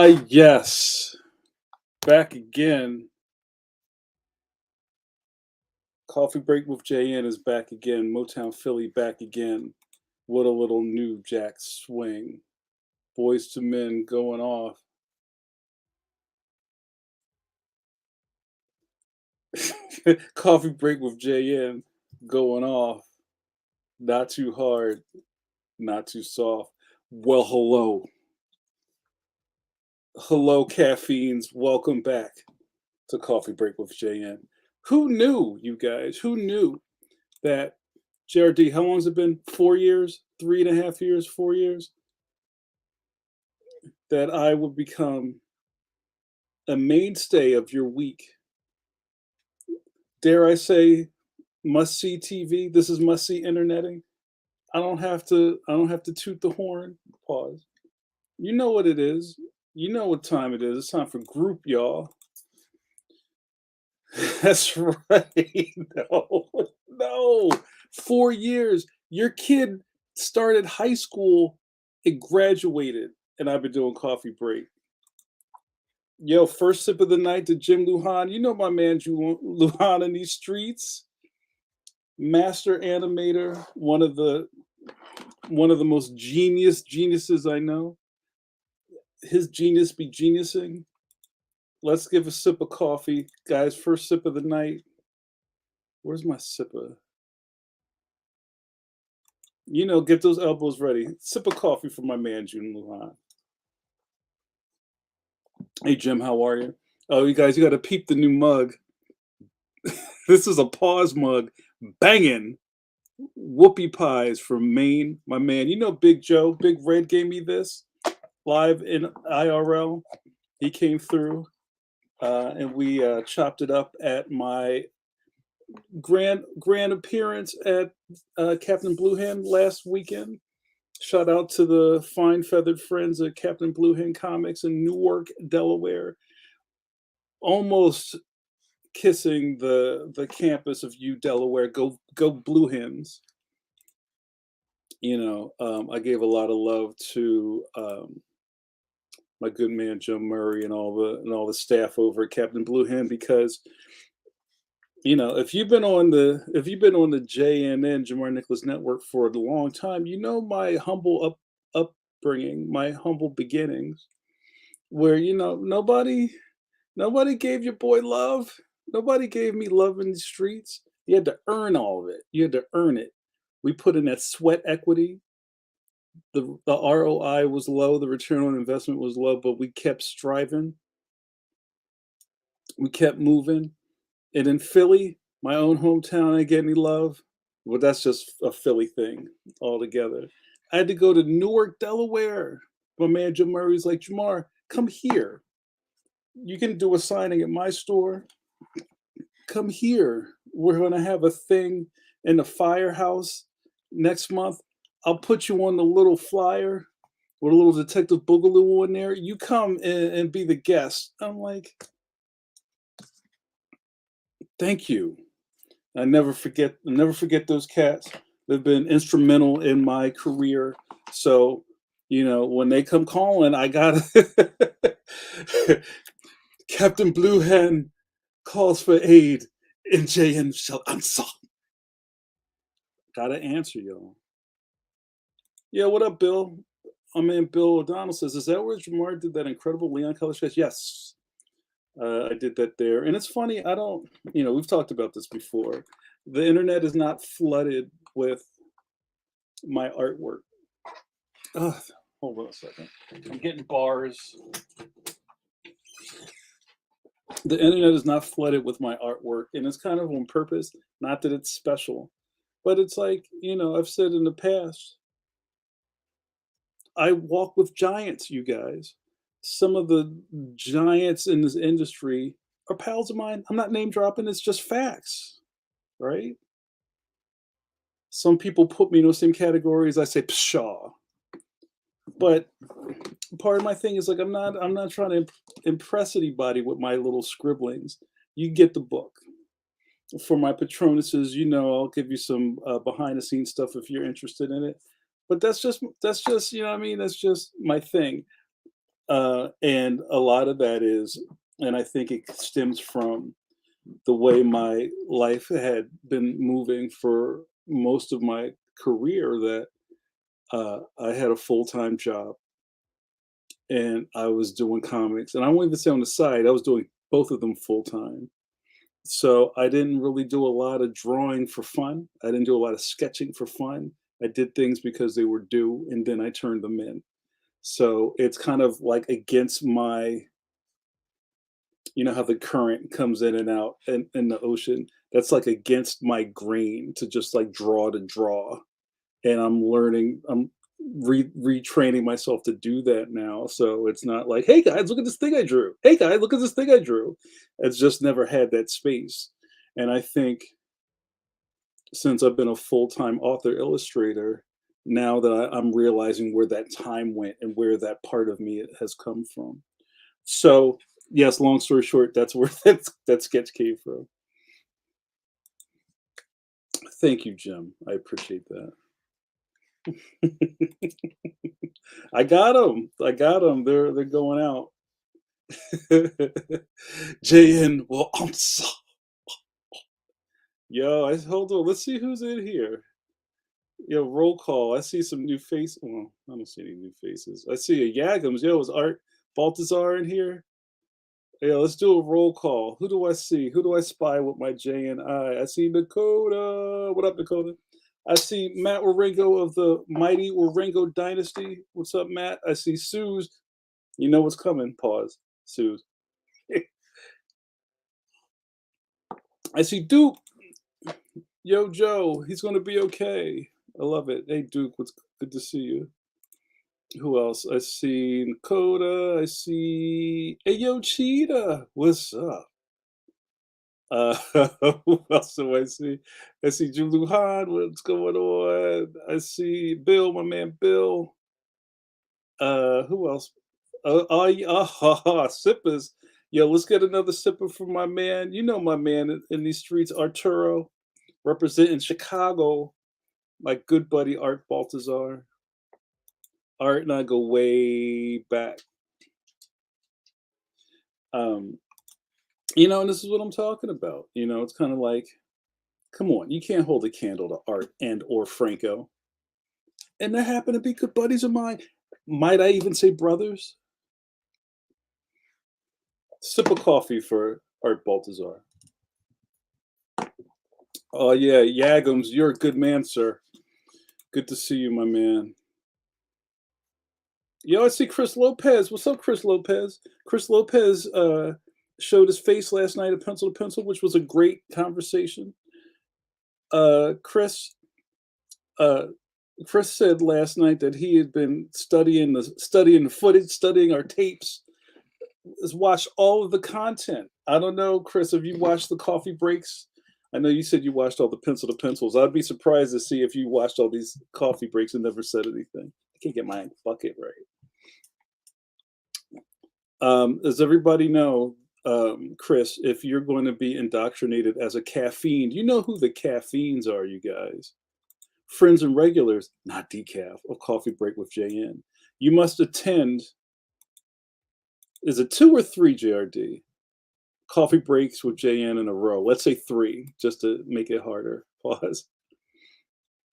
Yes, back again. Coffee Break with JN is back again. Motown Philly back again. What a little new jack swing. Boys to Men going off. Coffee Break with JN going off. Not too hard, not too soft. Well, hello. Hello, caffeines. Welcome back to Coffee Break with JN. Who knew, you guys? Who knew that JRD, how long has it been? 4 years? 3.5 years? 4 years? That I would become a mainstay of your week. Dare I say, must see TV? This is must see interneting. I don't have to toot the horn. Pause. You know what it is. You know what time it is. It's time for group, y'all. That's right. No, no. 4 years. Your kid started high school and graduated, and I've been doing coffee break. Yo, first sip of the night to Jim Lujan. You know my man Jim Lujan in these streets. Master animator, one of the most geniuses I know. His genius be geniusing. Let's give a sip of coffee, guys. First sip of the night. Where's my sipper? Get those elbows ready. Sip of coffee for my man Jim Lujan. Hey Jim, how are you? Oh, you guys, you got to peep the new mug. This is a pause mug, banging. Whoopie pies from Maine, my man. Big Joe, Big Red gave me this live in IRL. He came through, and we chopped it up at my grand appearance at Captain Blue Hen last weekend. Shout out to the fine feathered friends at Captain Blue Hen Comics in Newark, Delaware. Almost kissing the campus of U Delaware. Go Blue Hens. I gave a lot of love to my good man Joe Murray and all the staff over at Captain Blue Hen because if you've been on the JNN Jamar Nicholas Network for a long time, you know my humble upbringing, my humble beginnings, where nobody gave your boy love, nobody gave me love in the streets. You had to earn all of it. You had to earn it. We put in that sweat equity. The ROI was low, the return on investment was low, but we kept striving. We kept moving. And in Philly, my own hometown, I didn't get any love. Well, that's just a Philly thing altogether. I had to go to Newark, Delaware. My man Jim Murray's like, Jamar, come here. You can do a signing at my store. Come here. We're going to have a thing in the firehouse next month. I'll put you on the little flyer with a little Detective Boogaloo on there. You come and be the guest. I'm like, thank you. I never forget those cats. They've been instrumental in my career. So, when they come calling, I got Captain Blue Hen calls for aid and JN shall answer. Gotta answer, y'all. Yeah, what up, Bill? My man Bill O'Donnell says, is that where Jamar did that incredible Leon color sketch? Yes. I did that there. And it's funny, I don't, we've talked about this before. The internet is not flooded with my artwork. Ugh, hold on a second. I'm getting bars. The internet is not flooded with my artwork, and it's kind of on purpose. Not that it's special, but it's like, I've said in the past, I walk with giants, you guys. Some of the giants in this industry are pals of mine. I'm not name dropping, it's just facts, right? Some people put me in those same categories. I say pshaw. But part of my thing is like I'm not trying to impress anybody with my little scribblings. You get the book. For my patronuses, I'll give you some behind the scenes stuff if you're interested in it. But that's just you know what I mean. That's just my thing. And a lot of that is, and I think it stems from the way my life had been moving for most of my career, that I had a full-time job and I was doing comics, and I won't even say on the side, I was doing both of them full time. So I didn't really do a lot of drawing for fun. I didn't do a lot of sketching for fun. I did things because they were due and then I turned them in. So it's kind of like against my, you know how the current comes in and out in the ocean. That's like against my grain to just like draw to draw. And I'm retraining myself to do that now. So it's not like, hey guys, look at this thing I drew. Hey guys, look at this thing I drew. It's just never had that space. And I think since I've been a full-time author illustrator, now that I'm realizing where that time went and where that part of me has come from. So yes, long story short, that's where that sketch came from. Thank you, Jim. I appreciate that. I got them. I got them. They're going out. JN, well, I'm so yo, I hold on. Let's see who's in here. Yo, roll call. I see some new faces. Well, I don't see any new faces. I see a Yagams. Yo, is Art Baltazar in here? Yeah, let's do a roll call. Who do I see? Who do I spy with my J and I? I see Dakota. What up, Dakota? I see Matt Waringo of the mighty Waringo dynasty. What's up, Matt? I see Suze. You know what's coming. Pause. Suze. I see Duke. Yo, Joe. He's gonna be okay. I love it. Hey, Duke. What's good to see you? Who else? I see Dakota. I see. Hey, yo, Cheetah. What's up? Uh, who else do I see? I see Juluhan. What's going on? I see Bill, my man Bill. Who else? Sippers. Yo, let's get another sipper from my man. You know my man in these streets, Arturo, representing Chicago. My good buddy Art Baltazar. Art and I go way back. Um, and this is what I'm talking about. It's kind of like, come on, you can't hold a candle to Art and or Franco. And they happen to be good buddies of mine. Might I even say brothers? Sip of coffee for Art Baltazar. Oh yeah, Yagams, you're a good man, sir. Good to see you, my man. Yo, I see Chris Lopez. What's up, Chris Lopez? Chris Lopez showed his face last night at Pencil to Pencil, which was a great conversation. Chris, uh, Chris said last night that he had been studying the footage, studying our tapes, has watched all of the content. I don't know, Chris, have you watched the coffee breaks? I know you said you watched all the Pencil to Pencils. I'd be surprised to see if you watched all these coffee breaks and never said anything. I can't get my bucket right. As everybody know, Chris, if you're going to be indoctrinated as a caffeine, you know who the caffeines are, you guys. Friends and regulars, not decaf, or coffee break with JN. You must attend, is it 2 or 3, JRD? Coffee breaks with JN in a row. Let's say 3, just to make it harder. Pause.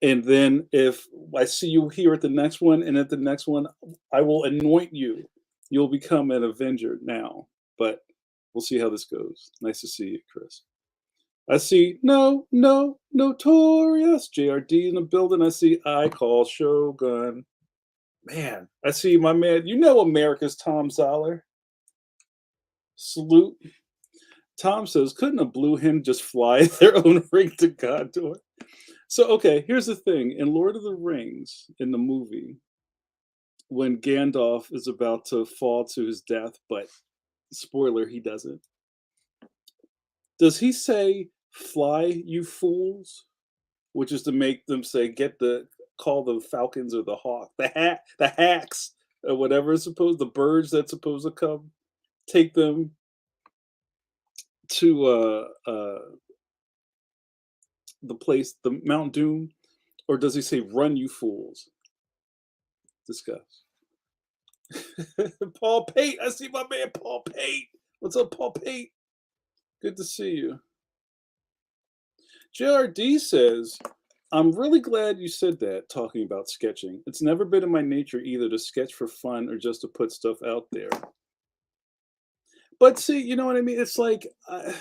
And then if I see you here at the next one, and at the next one, I will anoint you. You'll become an Avenger now. But we'll see how this goes. Nice to see you, Chris. I see Notorious JRD in the building. I see I Call Shogun. Man, I see my man. You know America's Tom Zoller. Salute. Tom says, couldn't a blue hen just fly their own ring to Gondor? So, okay, here's the thing. In Lord of the Rings, in the movie, when Gandalf is about to fall to his death, but spoiler, he doesn't. Does he say, fly, you fools? Which is to make them say, call the falcons or the hawk, the hacks, or whatever is supposed, the birds that's supposed to come, take them to the place, the Mount Doom, or does he say, run, you fools? Discuss. Paul Pate. I see my man Paul Pate. What's up, Paul Pate? Good to see you. JRD says, I'm really glad you said that, talking about sketching. It's never been in my nature either to sketch for fun or just to put stuff out there. But see, you know what I mean? It's like I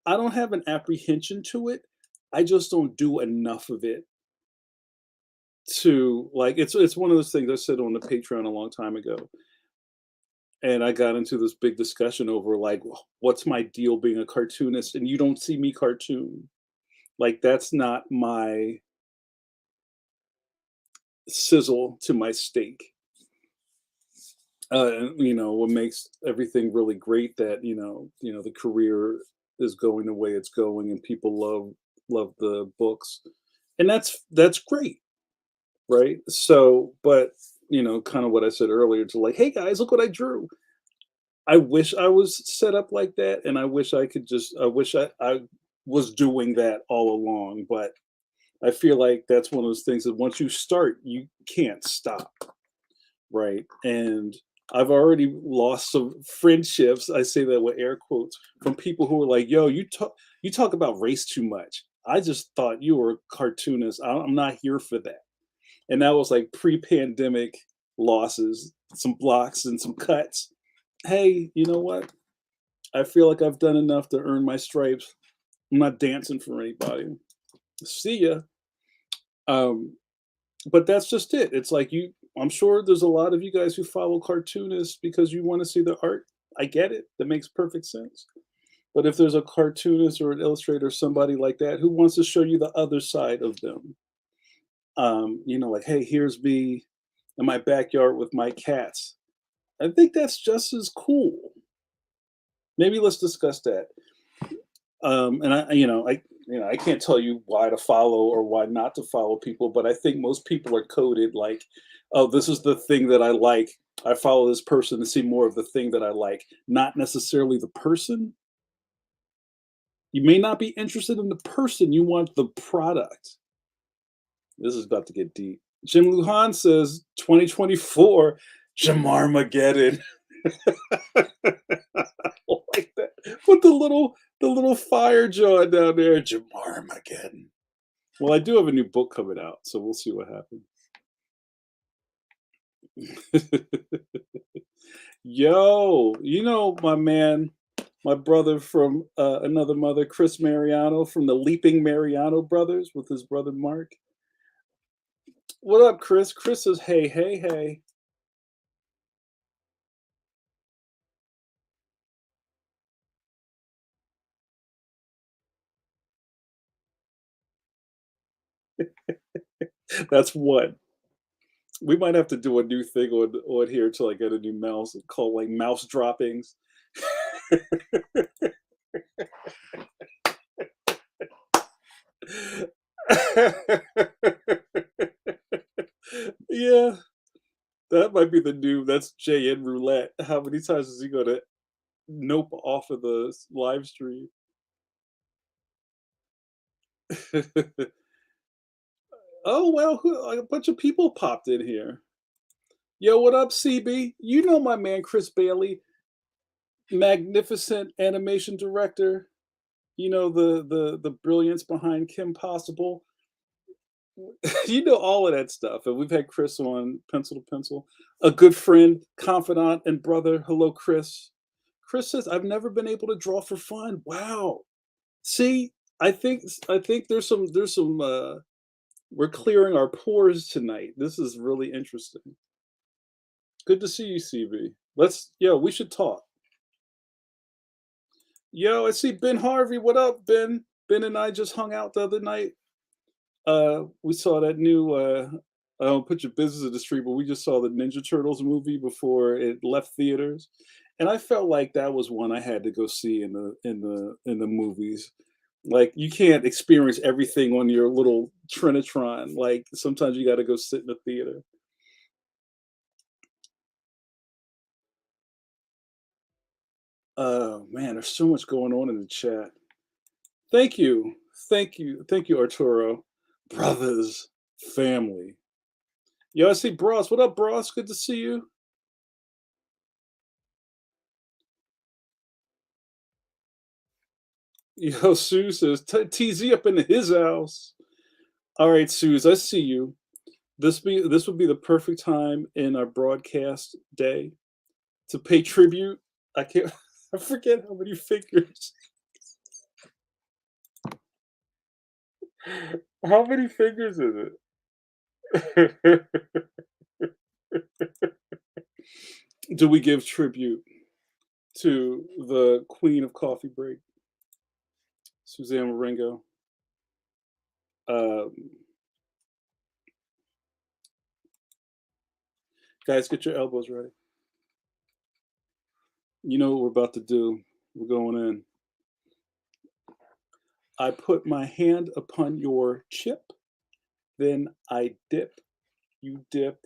don't have an apprehension to it. I just don't do enough of it to like it's one of those things I said on the Patreon a long time ago. And I got into this big discussion over like what's my deal being a cartoonist and you don't see me cartoon. Like that's not my sizzle to my steak. What makes everything really great that the career is going the way it's going and people love the books, and that's great, right? So, but kind of what I said earlier to like, hey guys, look what I drew. I wish I was set up like that, and I wish I could just. I wish I was doing that all along, but I feel like that's one of those things that once you start, you can't stop. Right, and I've already lost some friendships, I say that with air quotes, from people who were like, "Yo, you talk about race too much. I just thought you were a cartoonist. I'm not here for that." And that was like pre-pandemic losses, some blocks and some cuts. Hey, you know what? I feel like I've done enough to earn my stripes. I'm not dancing for anybody. See ya. Um, but that's just it. It's like I'm sure there's a lot of you guys who follow cartoonists because you want to see the art. I get it. That makes perfect sense. But if there's a cartoonist or an illustrator or somebody like that who wants to show you the other side of them, like, hey, here's me in my backyard with my cats. I think that's just as cool. Maybe let's discuss that. And I can't tell you why to follow or why not to follow people, but I think most people are coded like, oh, this is the thing that I like. I follow this person to see more of the thing that I like, not necessarily the person. You may not be interested in the person, you want the product. This is about to get deep. Jim Luhan says 2024, Jamar Mageddon. Like that. Put the little fire jaw down there, Jamar Mageddon. Well, I do have a new book coming out, so we'll see what happens. Yo, my man, my brother from another mother, Chris Mariano from the Leaping Mariano Brothers with his brother Mark. What up, Chris? Chris says, hey, hey, hey. That's one. We might have to do a new thing on here till I get a new mouse called like mouse droppings. Yeah, that might be the new. That's JN roulette. How many times is he gonna nope off of the live stream? Oh well, a bunch of people popped in here. Yo, what up, CB? You know my man Chris Bailey, magnificent animation director. You know the brilliance behind Kim Possible. You know all of that stuff, and we've had Chris on Pencil to Pencil, a good friend, confidant, and brother. Hello, Chris. Chris says, "I've never been able to draw for fun." Wow. See, I think there's some. We're clearing our pores tonight. This is really interesting. Good to see you, CB. We should talk. Yo, I see Ben Harvey. What up, Ben? Ben and I just hung out the other night. We saw that new. I don't put your business in the street, but we just saw the Ninja Turtles movie before it left theaters, and I felt like that was one I had to go see in the movies. Like you can't experience everything on your little Trinitron. Like sometimes you got to go sit in the theater. Oh man, there's so much going on in the chat. Thank you, thank you, Arturo. Brothers, family. Yo, I see Bros. What up, Bros? Good to see you. Yo, Sue says, TZ up into his house. All right, Suze, I see you. This would be the perfect time in our broadcast day to pay tribute. I can't I forget how many fingers. How many fingers is it? Do we give tribute to the queen of coffee break, Suzanne Marengo? Um, guys, get your elbows ready. You know what we're about to do. We're going in. I put my hand upon your chip, then I dip. You dip.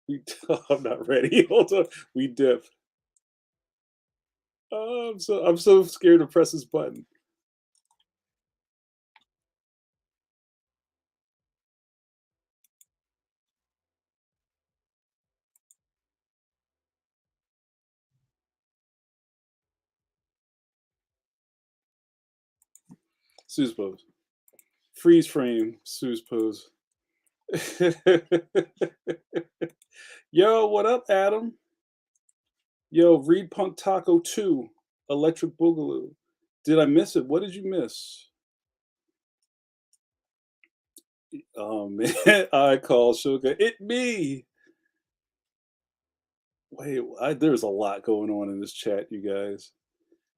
We I'm not ready. Hold on. We dip. Oh, I'm so scared to press this button. Sue's pose. Freeze frame. Sue's pose. Yo, what up, Adam? Yo, Reed Punk Taco 2, Electric Boogaloo. Did I miss it? What did you miss? Oh man, I call Sugar. It me. Wait, there's a lot going on in this chat, you guys.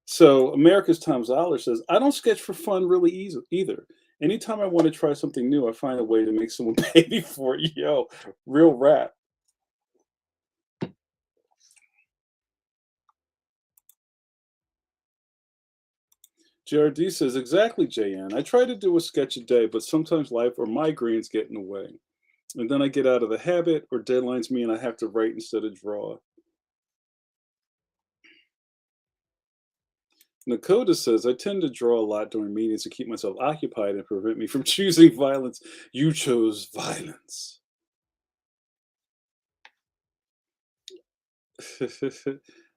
So America's Tom Zoller says, I don't sketch for fun really either. Anytime I want to try something new, I find a way to make someone pay me for it. Yo, real rap. JRD says, exactly, JN. I try to do a sketch a day, but sometimes life or migraines get in the way. And then I get out of the habit, or deadlines mean I have to write instead of draw. Nakota says, I tend to draw a lot during meetings to keep myself occupied and prevent me from choosing violence. You chose violence.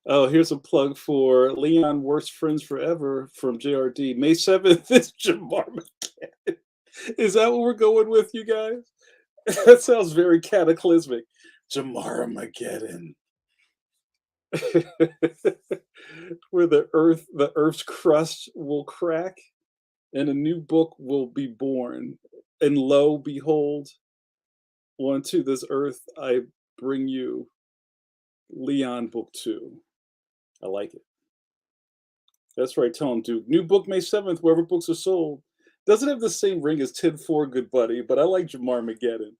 Oh, here's a plug for Leon Worst Friends Forever from JRD. May 7th is Jamar McCann. Is that what we're going with, you guys? That sounds very cataclysmic. Jamar Mageddon. Where the earth's crust will crack and a new book will be born. And lo, behold, onto this earth I bring you Leon Book 2. I like it. That's right, tell him, Duke. New book May 7th, wherever books are sold. Doesn't have the same ring as 10-4, good buddy, but I like Jamar Mageddon.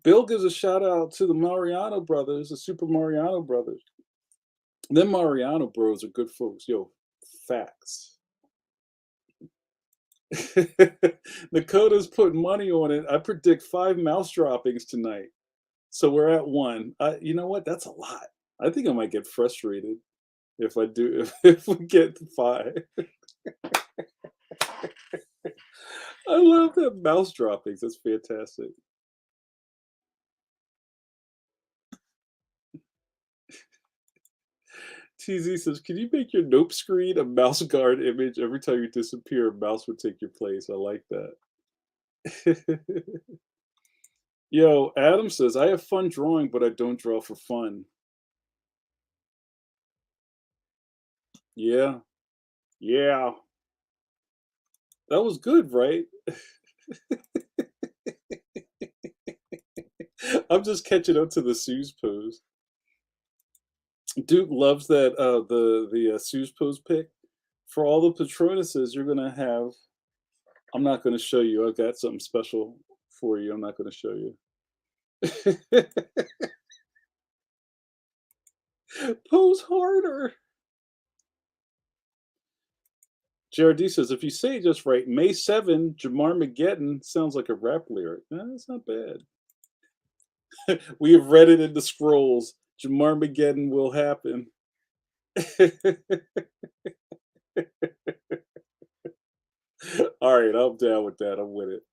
Bill gives a shout out to the Mariano brothers, the Super Mariano brothers. Them Mariano bros are good folks. Yo, facts. Nakota's putting money on it. I predict 5 mouse droppings tonight. So we're at 1. You know what? That's a lot. I think I might get frustrated if I do if we get 5. I love that mouse droppings. That's fantastic. TZ says, "Can you make your nope screen a mouse guard image? Every time you disappear, a mouse would take your place." I like that. Yo, Adam says, "I have fun drawing, but I don't draw for fun." Yeah, yeah, that was good, right? I'm just catching up to the Sue's pose. Duke loves that the Sue's pose pick. For all the Patronuses, you're gonna have. I'm not gonna show you. I've got something special for you. I'm not gonna show you. Pose harder. JRD says, if you say it just right, May 7, Jamar Mageddon sounds like a rap lyric. Nah, that's not bad. We have read it in the scrolls. Jamar Mageddon will happen. All right, I'm down with that. I'm with it.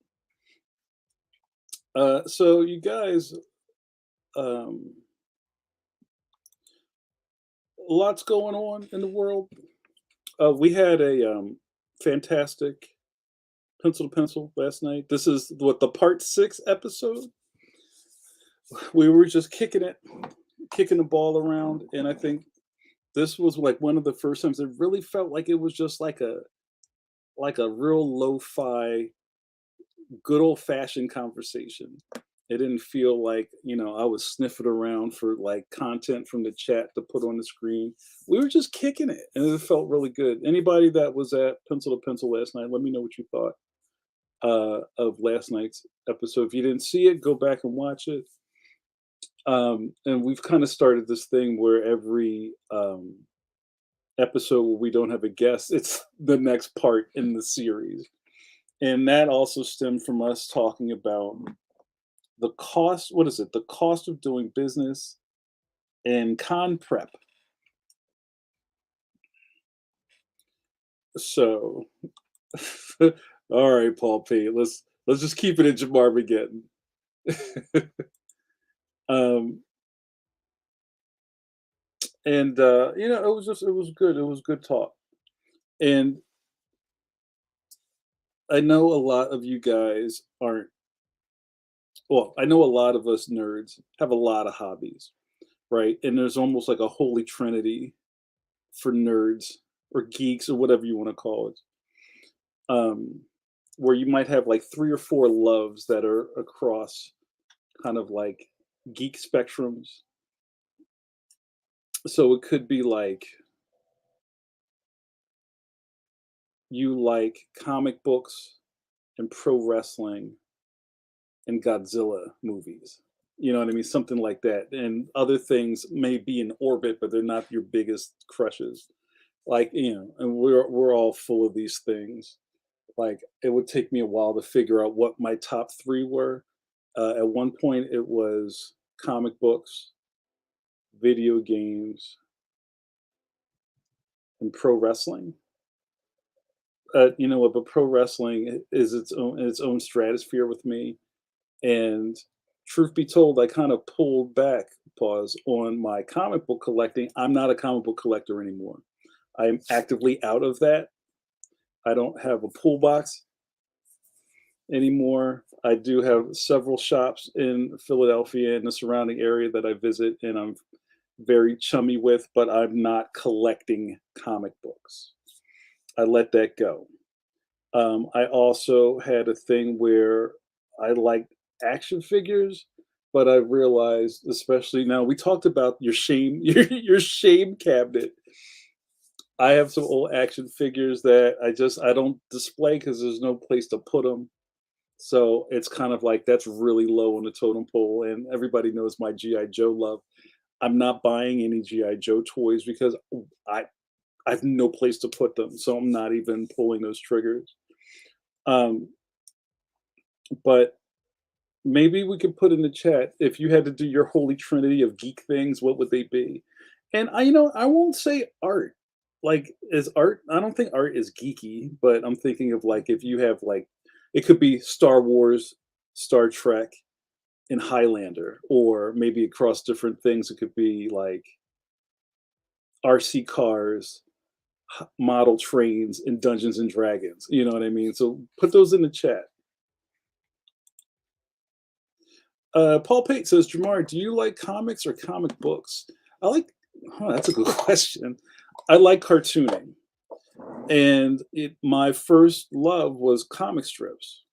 So you guys, um, lots going on in the world. We had a fantastic pencil to pencil last night. This is what the part 6 episode. We were just kicking it, kicking the ball around, and I think this was like one of the first times it really felt like it was just like a real lo-fi, good old fashioned conversation. It didn't feel like, I was sniffing around for like content from the chat to put on the screen. We were just kicking it and it felt really good. Anybody that was at Pencil to Pencil last night, let me know what you thought of last night's episode. If you didn't see it, go back and watch it. And we've kind of started this thing where every episode where we don't have a guest, it's the next part in the series. And that also stemmed from us talking about the cost. What is it? The cost of doing business and con prep. So, all right, Paul P. Let's just keep it in Jamarmageddon. um, and it was good. It was good talk. And I know a lot of you guys aren't. Well, I know a lot of us nerds have a lot of hobbies, right? And there's almost like a holy trinity for nerds or geeks or whatever you want to call it, um, where you might have like three or four loves that are across kind of like geek spectrums. So it could be like you like comic books and pro wrestling and Godzilla movies. You know what I mean? Something like that. And other things may be in orbit, but they're not your biggest crushes. Like, and we're all full of these things. Like it would take me a while to figure out what my top three were. At one point, it was comic books, video games, and pro wrestling. You know what? But pro wrestling is its own stratosphere with me. And truth be told, I kind of pulled back, pause on my comic book collecting. I'm not a comic book collector anymore. I'm actively out of that. I don't have a pool box anymore. I do have several shops in Philadelphia and the surrounding area that I visit and I'm very chummy with, but I'm not collecting comic books. I let that go. I also had a thing where I liked action figures, but I realized, especially now, we talked about your shame, your shame cabinet. I have some old action figures that I don't display because there's no place to put them. So it's kind of like that's really low on the totem pole, and everybody knows my GI Joe love. I'm not buying any GI Joe toys because I I have no place to put them, so I'm not even pulling those triggers. Um, but maybe we could put in the chat if you had to do your holy trinity of geek things, what would they be? And I won't say art. Like, is art? I don't think art is geeky, but I'm thinking of like if you have like, it could be Star Wars, Star Trek, and Highlander, or maybe across different things. It could be like RC cars, model trains, and Dungeons and Dragons. You know what I mean? So put those in the chat. Paul Pate says, Jamar, do you like comics or comic books? I like, that's a good question. I like cartooning. And my first love was comic strips.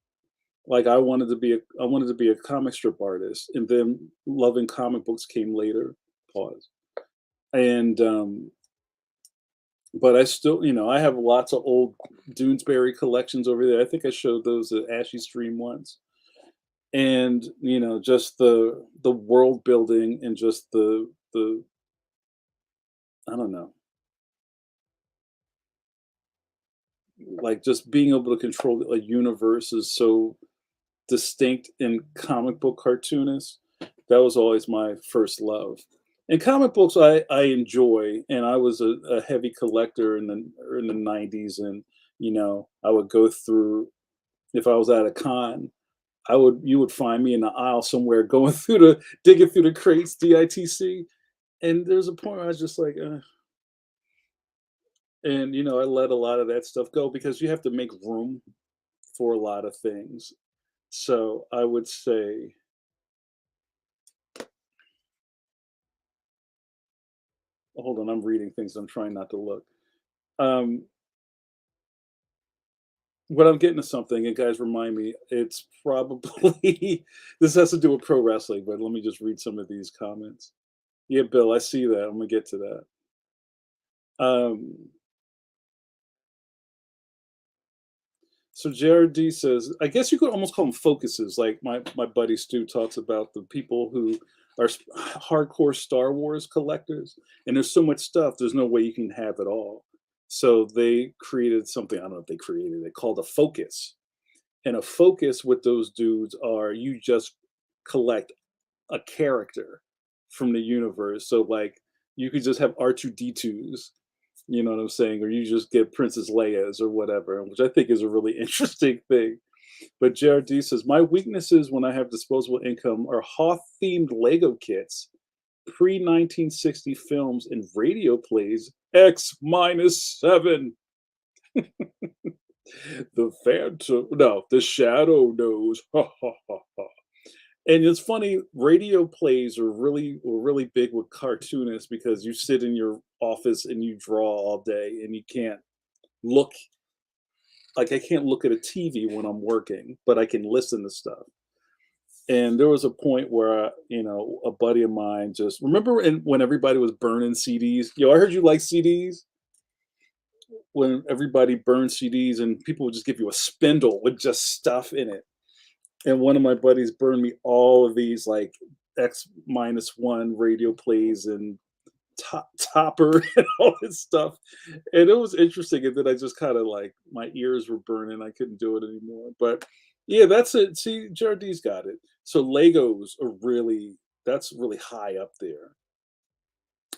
Like I wanted to be a comic strip artist, and then loving comic books came later. Pause. And but I still, I have lots of old Doonesbury collections over there. I think I showed those at Ashy Stream once. And just the world building and just the I don't know, like just being able to control a universe is so distinct in comic book cartoonists. That was always my first love. And comic books I enjoy, and I was a heavy collector in the 90s, and I would go through, if I was at a con, you would find me in the aisle somewhere going through the digging through the crates, DITC. And there's a point where I was just like, And, you know, I let a lot of that stuff go because you have to make room for a lot of things. So I would say, hold on, I'm reading things. I'm trying not to look. Um, what I'm getting to something, and guys, remind me, it's probably this has to do with pro wrestling, but let me just read some of these comments. Yeah, Bill, I see that. I'm gonna get to that. Um, so Jared D says, I guess you could almost call them focuses. Like my buddy Stu talks about the people who are hardcore Star Wars collectors, and there's so much stuff. There's no way you can have it all. So they created something. I don't know if they created it called a focus. And a focus with those dudes are you just collect a character from the universe. So like you could just have R2D2s, you know what I'm saying? Or you just get Princess Leia's or whatever, which I think is a really interesting thing. But JRD says, my weaknesses when I have disposable income are Hoth themed Lego kits, pre 1960 films, and radio plays X minus 7. The Phantom, no, the Shadow knows. Ha ha ha ha. And it's funny, radio plays are really big with cartoonists because you sit in your office and you draw all day and you can't look like I can't look at a TV when I'm working, but I can listen to stuff. And there was a point where a buddy of mine just remember when everybody was burning CDs. Yo, I heard you like CDs when everybody burned CDs and people would just give you a spindle with just stuff in it. And one of my buddies burned me all of these like X minus one radio plays and topper and all this stuff. And it was interesting. And then I just kind of like my ears were burning. I couldn't do it anymore. But yeah, that's it. See, Jardí's got it. So Legos are that's really high up there.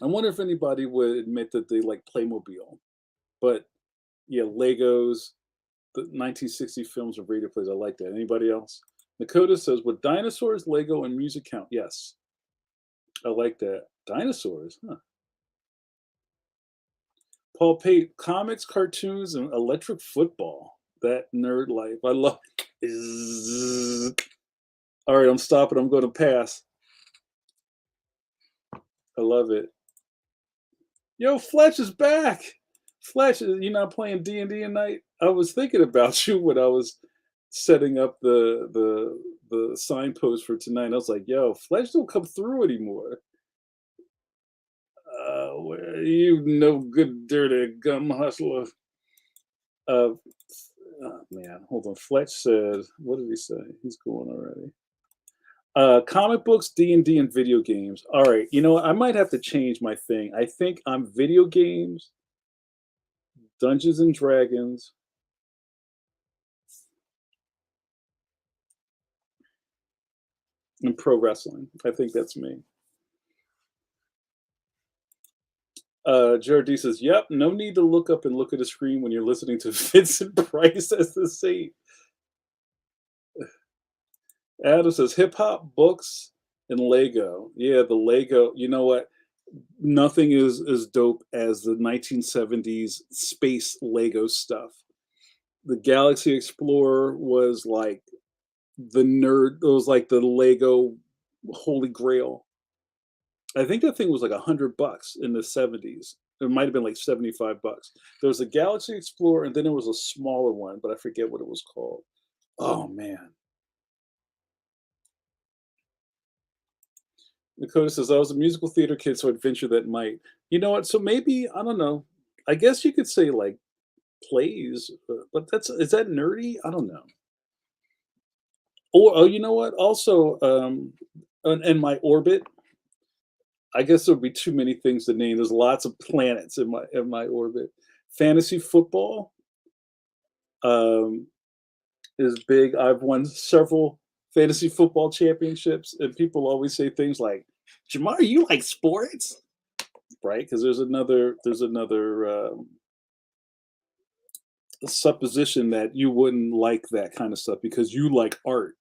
I wonder if anybody would admit that they like Playmobil. But yeah, Legos, the 1960 films of radio plays. I like that. Anybody else? Nakota says, "Would dinosaurs, Lego, and music count?" Yes, I like that. Dinosaurs, huh? Paul Pate, comics, cartoons, and electric football. That nerd life. I love. All right, I'm stopping. I'm going to pass. I love it. Yo, Fletch is back. Fletch, you not playing D&D tonight? I was thinking about you when I was setting up the signpost for tonight. I was like, yo, Fletch don't come through anymore. Well, you no good dirty gum hustler. Uh, oh, man, hold on. Fletch said, what did he say? He's going already. Comic books, D&D, and video games. All right, you know what? I might have to change my thing. I think I'm video games, Dungeons and Dragons, and pro wrestling. I think that's me. Jared D says, "Yep, no need to look up and look at a screen when you're listening to Vincent Price as the saint." Adam says, "Hip hop, books, and Lego." Yeah, the Lego. You know what? Nothing is as dope as the 1970s space Lego stuff. The Galaxy Explorer was like the nerd. It was like the Lego holy grail. I think that thing was like $100 in the 70s. It might have been like $75. There was a Galaxy Explorer, and then there was a smaller one, but I forget what it was called. Oh man. Dakota says, I was a musical theater kid, so I'd venture that might. You know what? So maybe, I don't know. I guess you could say like plays, but that's is that nerdy? I don't know. Or oh, you know what? Also, in my orbit, I guess there'd be too many things to name. There's lots of planets in my orbit. Fantasy football um, is big. I've won several fantasy football championships, and people always say things like, "Jamar, you like sports?" Right? Because there's another supposition that you wouldn't like that kind of stuff because you like art.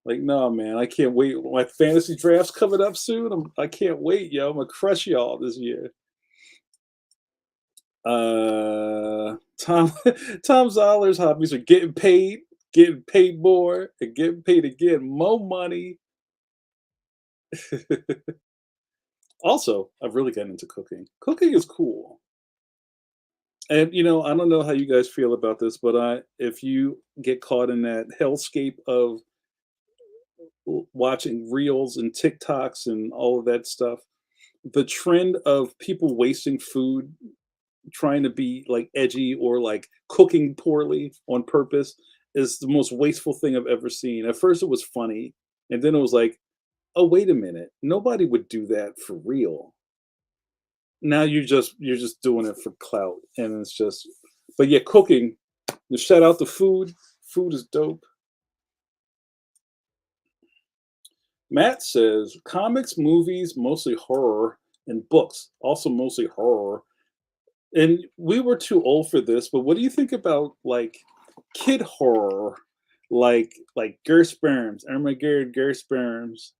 Like, no, man, I can't wait. My fantasy draft's coming up soon. I can't wait, yo. I'm gonna crush y'all this year. Tom Tom Zoller's hobbies are getting paid more, and getting paid again more money. Also, I've really gotten into cooking. Cooking is cool. And, I don't know how you guys feel about this, but if you get caught in that hellscape of watching reels and TikToks and all of that stuff, the trend of people wasting food, trying to be like edgy or like cooking poorly on purpose is the most wasteful thing I've ever seen. At first, it was funny, and then it was like, oh, wait a minute, nobody would do that for real. Now you're just doing it for clout, and it's just. But yeah, cooking. You shout out the food. Food is dope. Matt says comics, movies, mostly horror, and books, also mostly horror. And we were too old for this, but what do you think about like kid horror, like Gersperms, Armageddon Gersperms?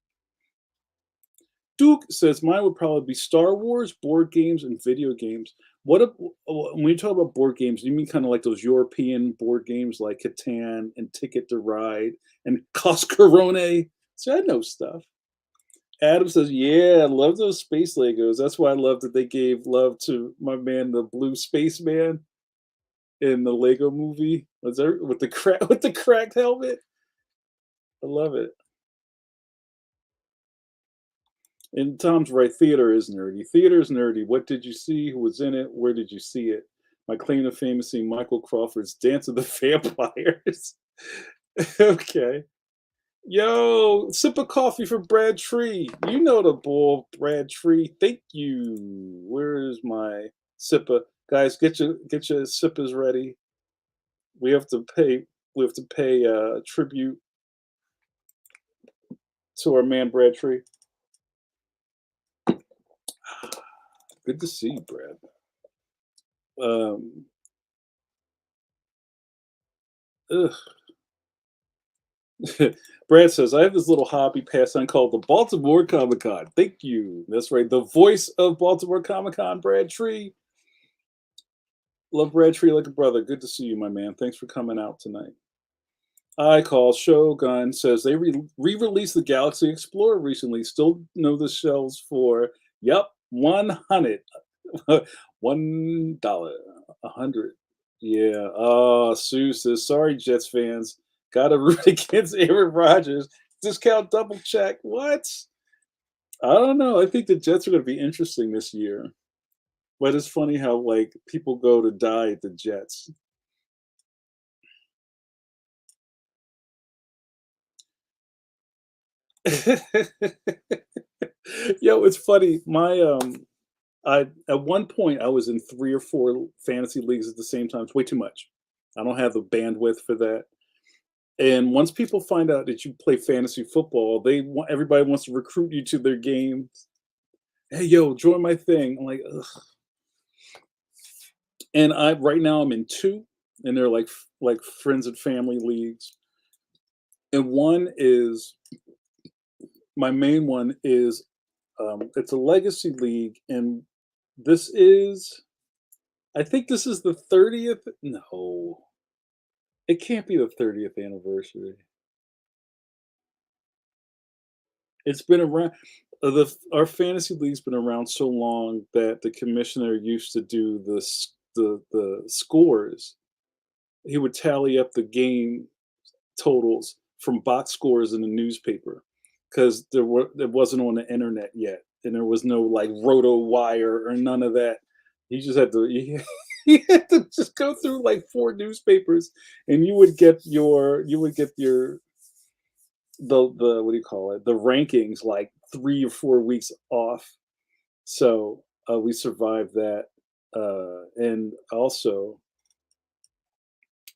Duke says mine would probably be Star Wars, board games, and video games. When you talk about board games, you mean kind of like those European board games like Catan and Ticket to Ride and Coscarone? So I know stuff. Adam says, "Yeah, I love those space Legos. That's why I love that they gave love to my man, the blue spaceman in the Lego movie. Was there with the crack with the cracked helmet? I love it." And Tom's right. Theater is nerdy. Theater is nerdy. What did you see? Who was in it? Where did you see it? My claim to fame is seeing Michael Crawford's Dance of the Vampires. Okay. Yo, sip of coffee for Brad Tree. You know the bull, Brad Tree. Thank you. Where's my sipper? Guys, get your sippers ready. We have to pay tribute to our man Brad Tree. Good to see you, Brad. Um, ugh. Brad says, I have this little hobby pastime called the Baltimore Comic Con. Thank you. That's right. The voice of Baltimore Comic Con, Brad Tree. Love Brad Tree like a brother. Good to see you, my man. Thanks for coming out tonight. I call Shogun says they re-released the Galaxy Explorer recently. Still know the shelves for yup, 100. $1, 100. Yeah. Sue says, sorry, Jets fans. Gotta root against Aaron Rodgers. Discount double check. What? I don't know. I think the Jets are gonna be interesting this year. But it's funny how like people go to die at the Jets. Yo, it's funny. I at one point I was in 3 or 4 fantasy leagues at the same time. It's way too much. I don't have the bandwidth for that. And once people find out that you play fantasy football, everybody wants to recruit you to their games. Hey, yo, join my thing. I'm like, ugh. And I right now I'm in 2, and they're like friends and family leagues. And one is my main one is it's a legacy league, and this is I think this is the 30th. No, it can't be the 30th anniversary. It's been around. Our fantasy league's been around so long that the commissioner used to do the scores. He would tally up the game totals from box scores in the newspaper because there wasn't on the internet yet, and there was no like Roto Wire or none of that. He just had to he had to just go through like 4 newspapers, and you would get your the what do you call it, the rankings like 3 or 4 weeks off. So we survived that, and also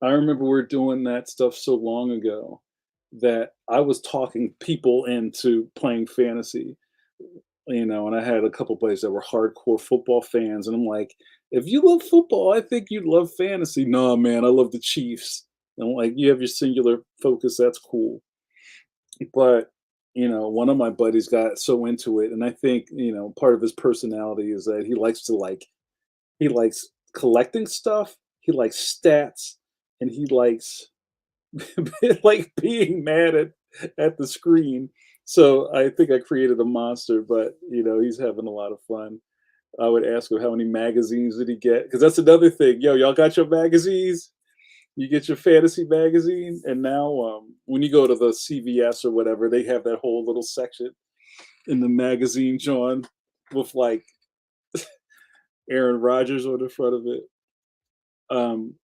I remember we were doing that stuff so long ago that I was talking people into playing fantasy, and I had a couple buddies that were hardcore football fans, and I'm like, if you love football, I think you'd love fantasy. No, man, I love the Chiefs. And I'm like, you have your singular focus, that's cool. But one of my buddies got so into it, and I think part of his personality is that he likes collecting stuff. He likes stats, and he likes like being mad at the screen. So I think I created a monster, but he's having a lot of fun. I would ask him how many magazines did he get? Because that's another thing. Yo, y'all got your magazines? You get your fantasy magazine, and now when you go to the CVS or whatever, they have that whole little section in the magazine, John, with like Aaron Rodgers on the front of it. Um,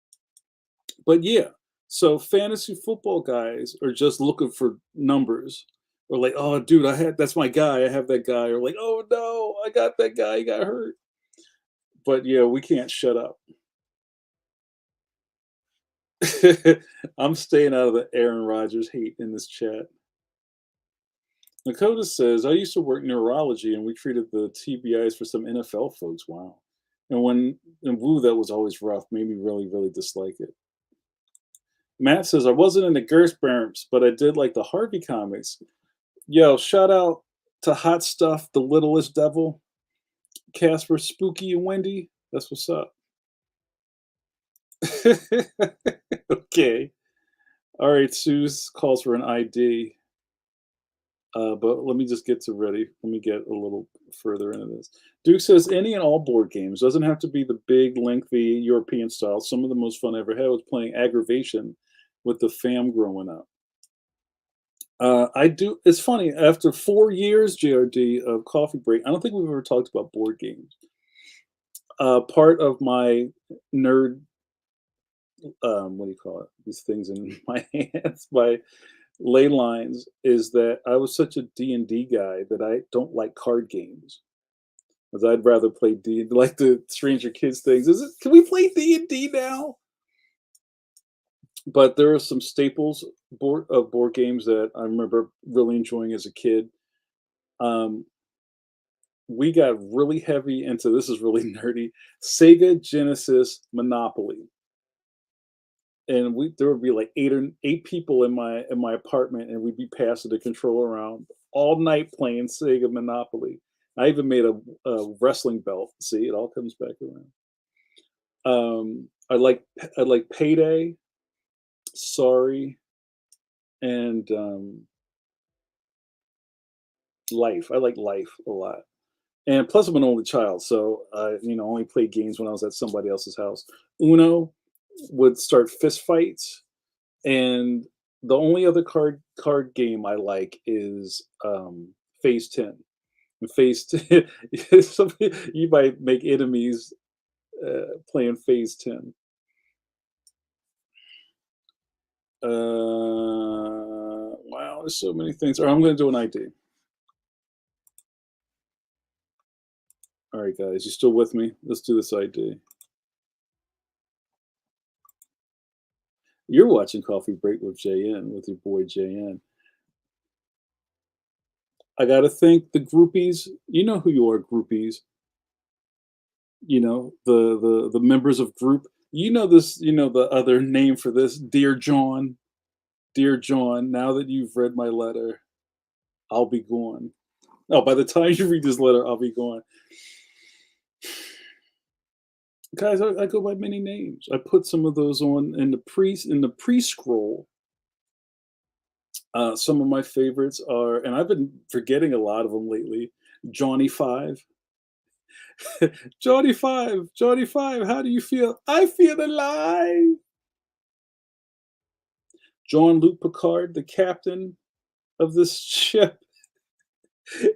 but yeah, so fantasy football guys are just looking for numbers. Or like, oh, dude, that's my guy. I have that guy. Or like, oh no, I got that guy. He got hurt. But yeah, we can't shut up. I'm staying out of the Aaron Rodgers hate in this chat. Nakota says, I used to work neurology and we treated the TBIs for some NFL folks. Wow. And woo, that was always rough. Made me really, really dislike it. Matt says, I wasn't into Gershberms, but I did like the Harvey comics. Yo, shout out to Hot Stuff, The Littlest Devil, Casper, Spooky, and Wendy. That's what's up. Okay. All right, Suze calls for an ID. But let me just get to ready. Let me get a little further into this. Duke says any and all board games. Doesn't have to be the big, lengthy European style. Some of the most fun I ever had was playing Aggravation with the fam growing up. I do. It's funny. After 4 years, JRD, of Coffee Break, I don't think we've ever talked about board games. Part of my nerd, what do you call it? These things in my hands, my ley lines, is that I was such a D&D guy that I don't like card games. Because I'd rather play D, like the Stranger Kids things. Can we play D&D now? But there are some staples board games that I remember really enjoying as a kid. We got really heavy into, this is really nerdy, Sega Genesis Monopoly. And there would be like eight people in my apartment, and we'd be passing the controller around all night playing Sega Monopoly. I even made a wrestling belt. See, it all comes back around. I like Payday, Sorry, and Life. I like Life a lot. And plus, I'm an only child, so I, only played games when I was at somebody else's house. Uno would start fist fights, and the only other card game I like is Phase 10. And Phase 10, you might make enemies playing Phase 10. Wow, there's so many things. All right, I'm going to do an ID. All right, guys, you still with me? Let's do this ID. You're watching Coffee Break with JN, with your boy JN. I got to thank the groupies. You know who you are, groupies. The members of group. This. The other name for this, Dear John. Dear John, now that you've read my letter, I'll be gone. Oh, by the time you read this letter, I'll be gone. Guys, I go by many names. I put some of those on in the pre-scroll. Some of my favorites are, and I've been forgetting a lot of them lately. Johnny Five. Johnny Five, Johnny Five, how do you feel? I feel alive. Jean-Luc Picard, the captain of this ship.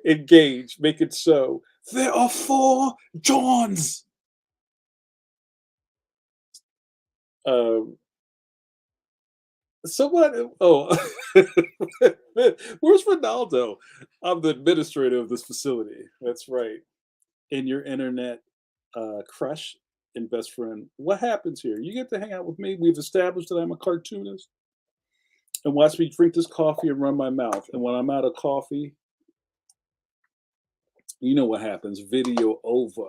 Engage, make it so. There are 4 Johns. Someone, where's Ronaldo? I'm the administrator of this facility. That's right. In your internet crush and best friend. What happens here? You get to hang out with me. We've established that I'm a cartoonist. And watch me drink this coffee and run my mouth. And when I'm out of coffee, you know what happens. Video over.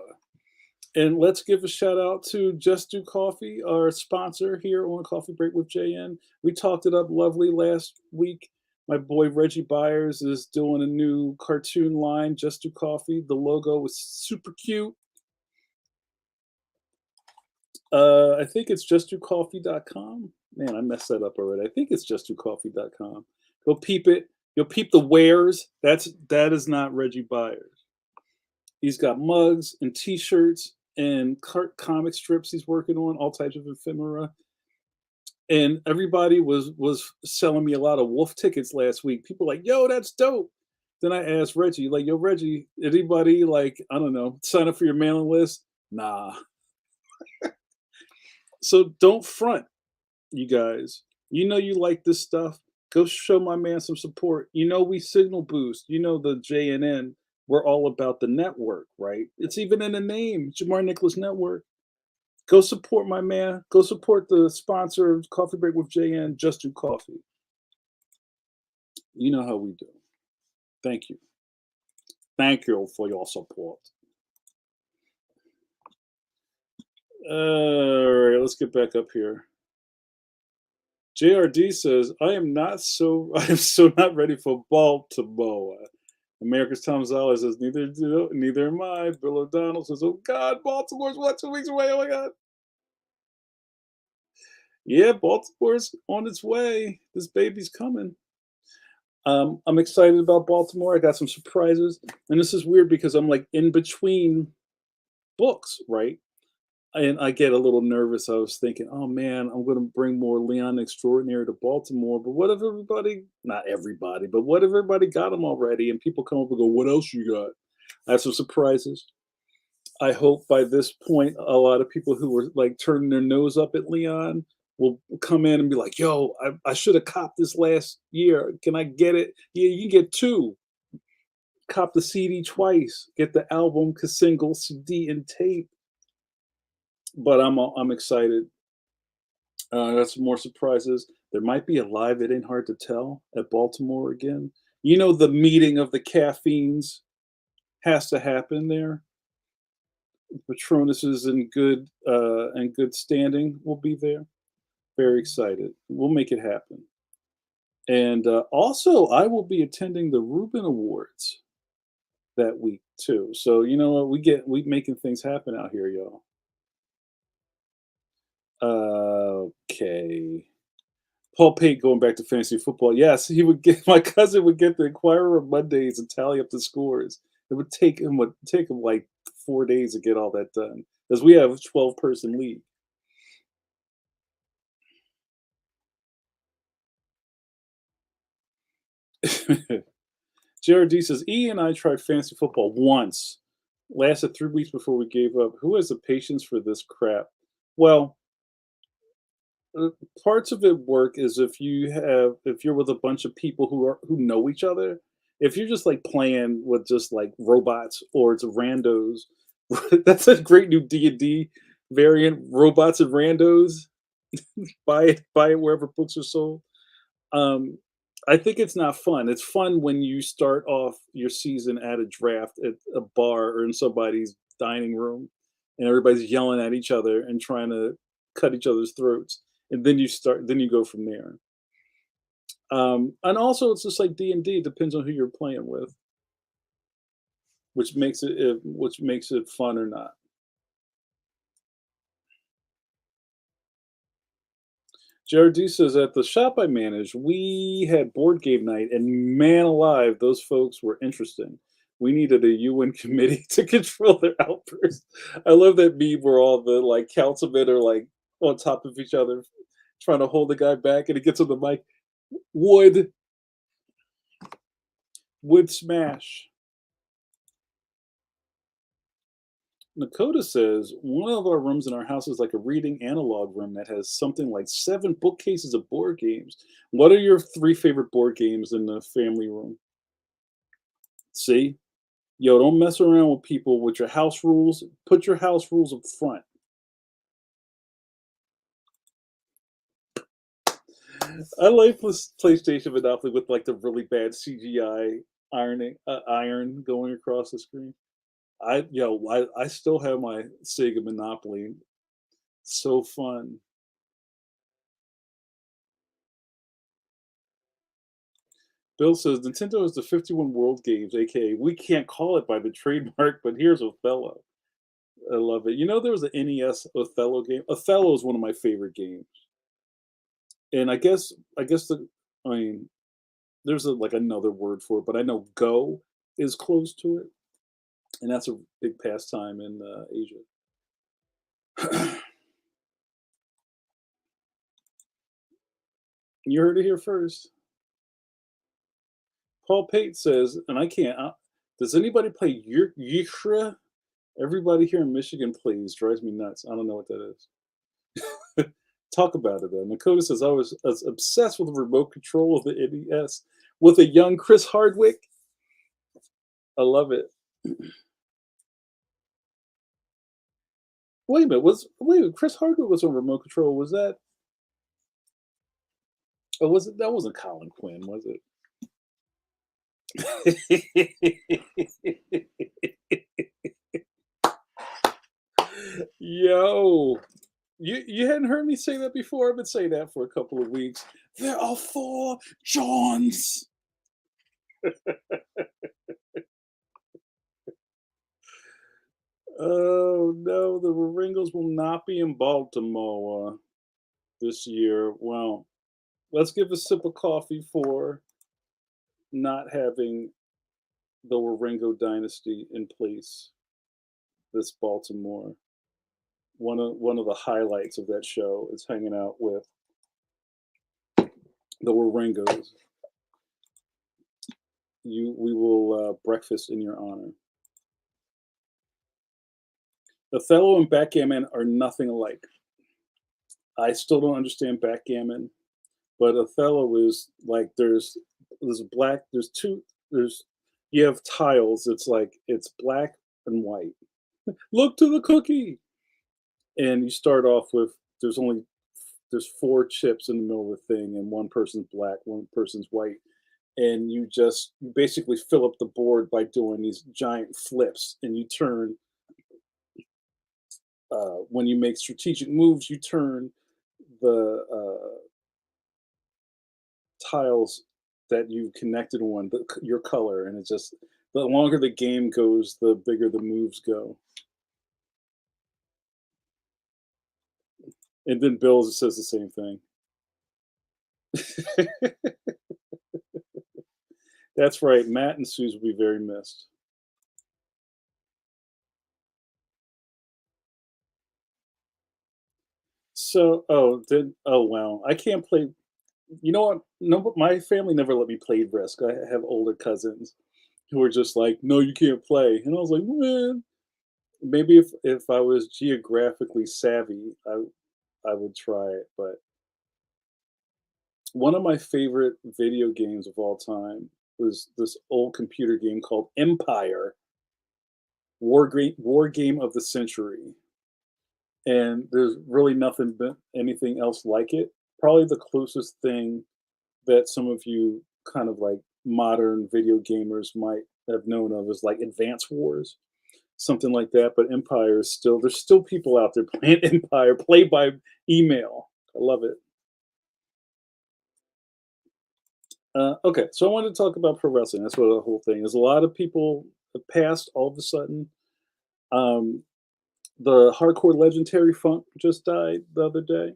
And let's give a shout out to Just Do Coffee, our sponsor here on Coffee Break with JN. We talked it up lovely last week. My boy Reggie Byers is doing a new cartoon line, Just Do Coffee. The logo was super cute. I think it's justdocoffee.com. Man, I messed that up already. I think it's justdocoffee.com. Go peep it. You'll peep the wares. That is not Reggie Byers. He's got mugs and T-shirts and comic strips he's working on, all types of ephemera. And everybody was selling me a lot of Wolf tickets last week. People were like, "Yo, that's dope." Then I asked Reggie, like, "Yo, Reggie, anybody like I don't know, sign up for your mailing list?" Nah. So don't front, you guys. You know you like this stuff. Go show my man some support. You know we Signal Boost. You know the JNN. We're all about the network, right? It's even in the name, Jamar Nicholas Network. Go support my man. Go support the sponsor of Coffee Break with JN, Just Do Coffee. You know how we do. Thank you. Thank you for your support. All right, let's get back up here. JRD says, I am not so I am so not ready for Baltimore. America's Tom Zoller says, neither am I. Bill O'Donnell says, oh God, Baltimore's what, 2 weeks away? Oh my God. Yeah, Baltimore's on its way. This baby's coming. I'm excited about Baltimore. I got some surprises. And this is weird because I'm like in between books, right? And I get a little nervous. I was thinking, oh man, I'm going to bring more Leon Extraordinary to Baltimore. But what if everybody, not everybody, but what if everybody got them already? And people come up and go, what else you got? I have some surprises. I hope by this point, a lot of people who were like turning their nose up at Leon will come in and be like, yo, I should have copped this last year. Can I get it? Yeah, you can get two. Cop the CD twice. Get the album, single, CD, and tape. But I'm excited. Got some more surprises. There might be a live It Ain't Hard to Tell at Baltimore again. You know, the meeting of the caffeines has to happen there. Patronus is in good standing. Will be there. Very excited. We'll make it happen. And also, I will be attending the Reuben Awards that week too. So you know what? We making things happen out here, y'all. Okay. Paul Pate going back to fantasy football. Yes, he would get my cousin would get the Inquirer on Mondays and tally up the scores. It would take him like 4 days to get all that done because we have a 12-person league. JRD says E and I tried fantasy football once. Lasted 3 weeks before we gave up. Who has the patience for this crap? Well, uh, parts of it work is if you're with a bunch of people who know each other. If you're just like playing with just like robots or it's randos, that's a great new D&D variant. Robots and randos. Buy it wherever books are sold. Um, I think it's not fun. It's fun when you start off your season at a draft at a bar or in somebody's dining room, and everybody's yelling at each other and trying to cut each other's throats, and then you go from there. And also, it's just like D&D. It depends on who you're playing with, which makes it fun or not. JRD says at the shop I manage, we had board game night, and man alive, those folks were interesting. We needed a UN committee to control their outbursts. I love that meme where all the like councilmen are like on top of each other, trying to hold the guy back, and he gets on the mic. Wood, wood smash. Nakota says one of our rooms in our house is like a reading analog room that has something like 7 bookcases of board games. What are your 3 favorite board games in the family room? See, yo, don't mess around with people with your house rules. Put your house rules up front. I like this PlayStation Monopoly with like the really bad CGI iron going across the screen. I still have my Sega Monopoly. So fun. Bill says Nintendo has the 51 World Games, aka we can't call it by the trademark, but here's Othello. I love it. You know, there was an NES Othello game. Othello is one of my favorite games, and I guess I mean, there's like another word for it, but I know Go is close to it, and that's a big pastime in Asia. You heard it here first. Paul Pate says, and I can't. Does anybody play Euchre? Everybody here in Michigan plays. Drives me nuts. I don't know what that is. Talk about it, though. Nakota says, I was obsessed with the remote control of the NES with a young Chris Hardwick. I love it. Wait a minute. Chris Hardwick was on remote control? Was that? Oh, was it? That wasn't Colin Quinn, was it? Yo, you hadn't heard me say that before. I've been saying that for a couple of weeks. There are four Johns. Oh no, the Ringles will not be in Baltimore this year. Well, let's give a sip of coffee for not having the Waringo dynasty in place this Baltimore. One of the highlights of that show is hanging out with the Waringos. We will breakfast in your honor. Othello and backgammon are nothing alike. I still don't understand backgammon, but Othello is like there's black, there's two, there's you have tiles. It's like it's black and white. Look to the cookie, and you start off with there's four chips in the middle of the thing, and one person's black, one person's white, and you basically fill up the board by doing these giant flips, and you turn when you make strategic moves, you turn the tiles that you connected on your color, and it's just the longer the game goes, the bigger the moves go. And then Bill says the same thing. That's right. Matt and Suze will be very missed. So, oh wow, I can't play. You know what? No, but my family never let me play Risk. I have older cousins who were just like, "No, you can't play," and I was like, "Man, maybe if I was geographically savvy, I would try it." But one of my favorite video games of all time was this old computer game called Empire, war game of the century, and there's really nothing but anything else like it. Probably the closest thing that some of you kind of like modern video gamers might have known of is like Advance Wars, something like that. But Empire is still there's still people out there playing Empire, play by email. I love it. Okay, so I wanted to talk about pro wrestling. That's what the whole thing is. A lot of people have passed all of a sudden. Um, the hardcore legendary Funk just died the other day.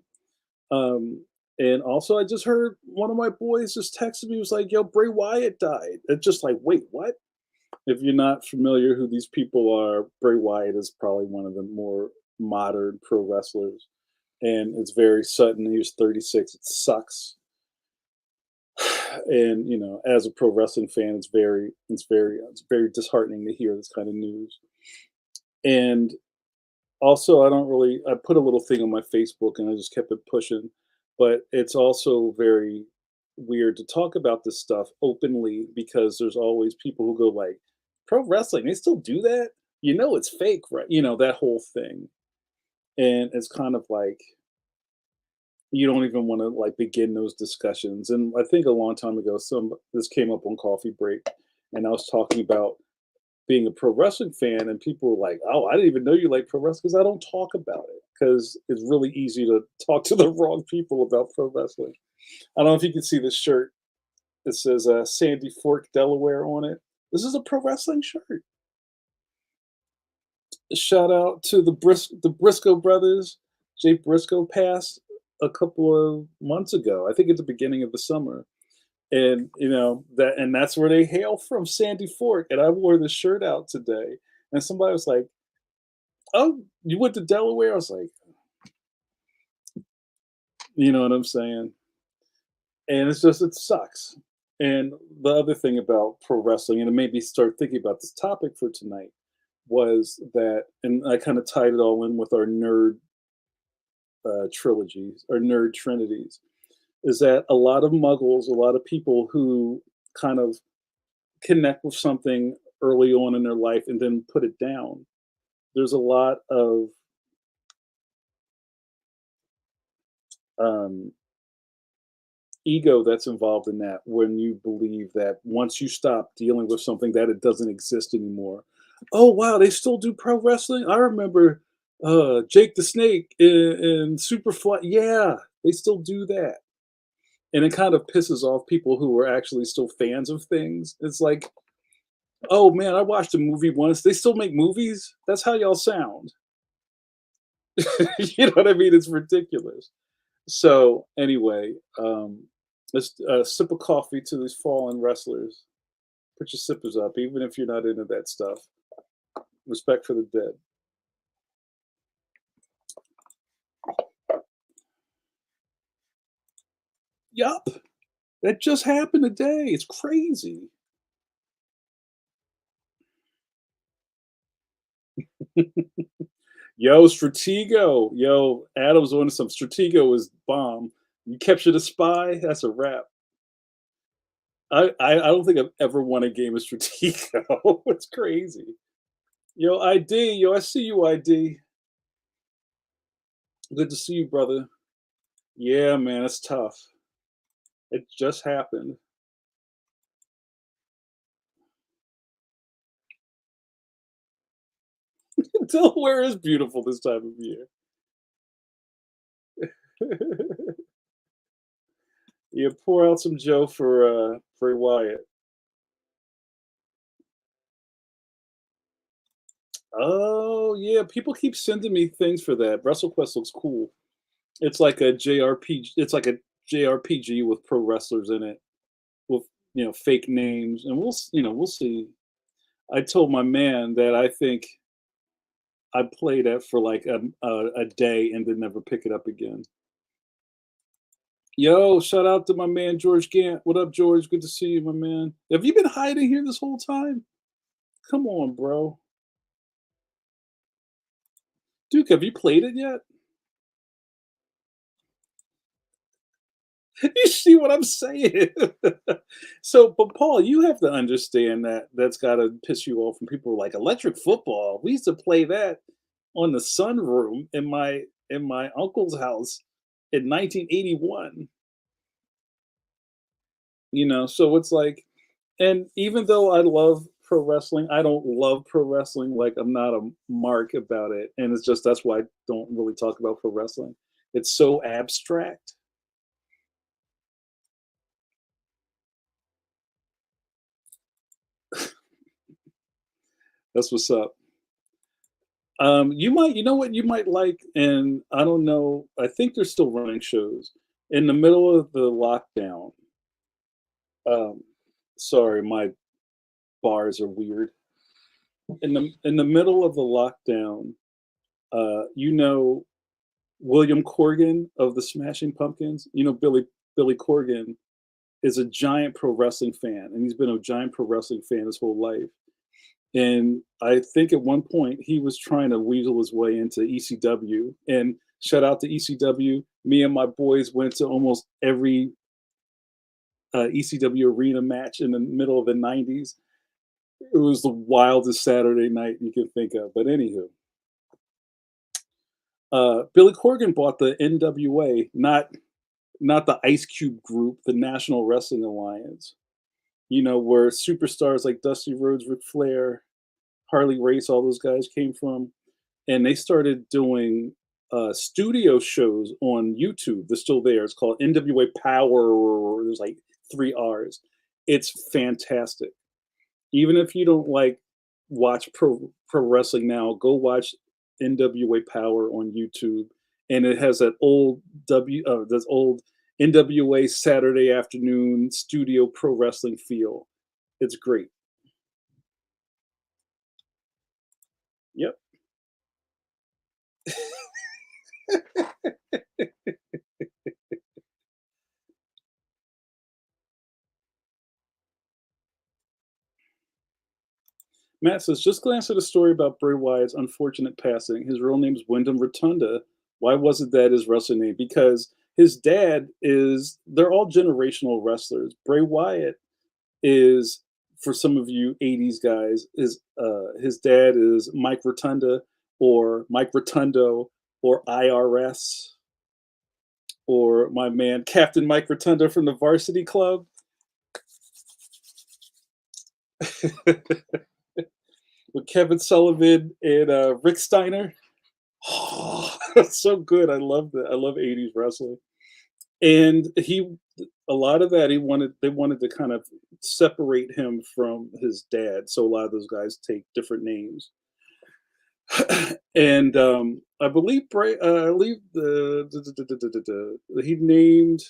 And also, I just heard one of my boys just texted me, was like, "Yo, Bray Wyatt died." It's just like, wait, what? If you're not familiar who these people are, Bray Wyatt is probably one of the more modern pro wrestlers, and it's very sudden. He was 36. It sucks, and as a pro wrestling fan, it's very disheartening to hear this kind of news. And also, I put a little thing on my Facebook and I just kept it pushing, but it's also very weird to talk about this stuff openly because there's always people who go like, "Pro wrestling, they still do that? It's fake, right?" That whole thing. And it's kind of like you don't even want to like begin those discussions. And I think a long time ago, some this came up on Coffee Break, and I was talking about being a pro wrestling fan, and people were like, "Oh, I didn't even know you like pro wrestling," because I don't talk about it because it's really easy to talk to the wrong people about pro wrestling. I don't know if you can see this shirt. It says Sandy Fork, Delaware on it. This is a pro wrestling shirt, Shout out to the Briscoe brothers. Jay Briscoe passed a couple of months ago. I think at the beginning of the summer. And that's where they hail from, Sandy Fork. And I wore this shirt out today. And somebody was like, "Oh, you went to Delaware?" I was like, you know what I'm saying? And it's just it sucks. And the other thing about pro wrestling, and it made me start thinking about this topic for tonight, was that, and I kind of tied it all in with our nerd trilogies or nerd trinities, is that a lot of muggles, a lot of people who kind of connect with something early on in their life and then put it down. There's a lot of um, ego that's involved in that when you believe that once you stop dealing with something that it doesn't exist anymore. Oh wow, they still do pro wrestling. I remember Jake the Snake in Superfly. Yeah, they still do that, and it kind of pisses off people who are actually still fans of things. It's like, oh man, I watched a movie once. They still make movies. That's how y'all sound. You know what I mean? It's ridiculous. So anyway, let's sip of coffee to these fallen wrestlers. Put your sippers up, even if you're not into that stuff. Respect for the dead. Yup, that just happened today. It's crazy. Yo, Stratego. Yo, Adam's on some Stratego is bomb. You capture the spy, that's a wrap. I don't think I've ever won a game of Stratego. It's crazy. Yo, ID. Yo, I see you, ID. Good to see you, brother. Yeah, man, it's tough. It just happened. Delaware is beautiful this time of year. You pour out some Joe for Wyatt. Oh yeah, people keep sending me things for that. WrestleQuest looks cool. It's like a JRPG. It's like a JRPG with pro wrestlers in it, with fake names, and we'll see. I told my man that I think I played it for like a day and then never pick it up again. Yo, shout out to my man George Gant. What up, George? Good to see you, my man. Have you been hiding here this whole time? Come on, bro. Duke, have you played it yet? You see what I'm saying? So, but Paul, you have to understand that that's got to piss you off when people are like electric football. We used to play that on the sunroom in my uncle's house in 1981. So it's like, and even though I love pro wrestling, I don't love pro wrestling. Like I'm not a mark about it, and it's just that's why I don't really talk about pro wrestling. It's so abstract. That's what's up. You know what you might like, and I don't know. I think they're still running shows in the middle of the lockdown. Um, Sorry, my bars are weird. In the middle of the lockdown, you know William Corgan of the Smashing Pumpkins. Billy Corgan is a giant pro wrestling fan, and he's been a giant pro wrestling fan his whole life. And I think at one point he was trying to weasel his way into ECW. And shout out to ECW. Me and my boys went to almost every ECW arena match in the middle of the 90s. It was the wildest Saturday night you can think of. But anywho, Billy Corgan bought the NWA, not the Ice Cube group, the National Wrestling Alliance. Where superstars like Dusty Rhodes, Ric Flair, Harley Race, all those guys came from, and they started doing studio shows on YouTube. They're still there. It's called NWA Power. There's like three R's. It's fantastic. Even if you don't like watch pro wrestling now, go watch NWA Power on YouTube, and it has that old this old NWA Saturday afternoon studio pro wrestling feel. It's great. Yep. Matt says, just glance at a story about Bray Wyatt's unfortunate passing. His real name's Wyndham Rotunda. Why wasn't that his wrestling name? Because his dad is, they're all generational wrestlers. Bray Wyatt is, for some of you 80s guys, is his dad is Mike Rotunda or Mike Rotundo or IRS or my man Captain Mike Rotunda from the Varsity Club. With Kevin Sullivan and Rick Steiner. Oh, that's so good. I love that. I love 80s wrestling. And he a lot of that they wanted to kind of separate him from his dad. So a lot of those guys take different names. And I believe I believe he named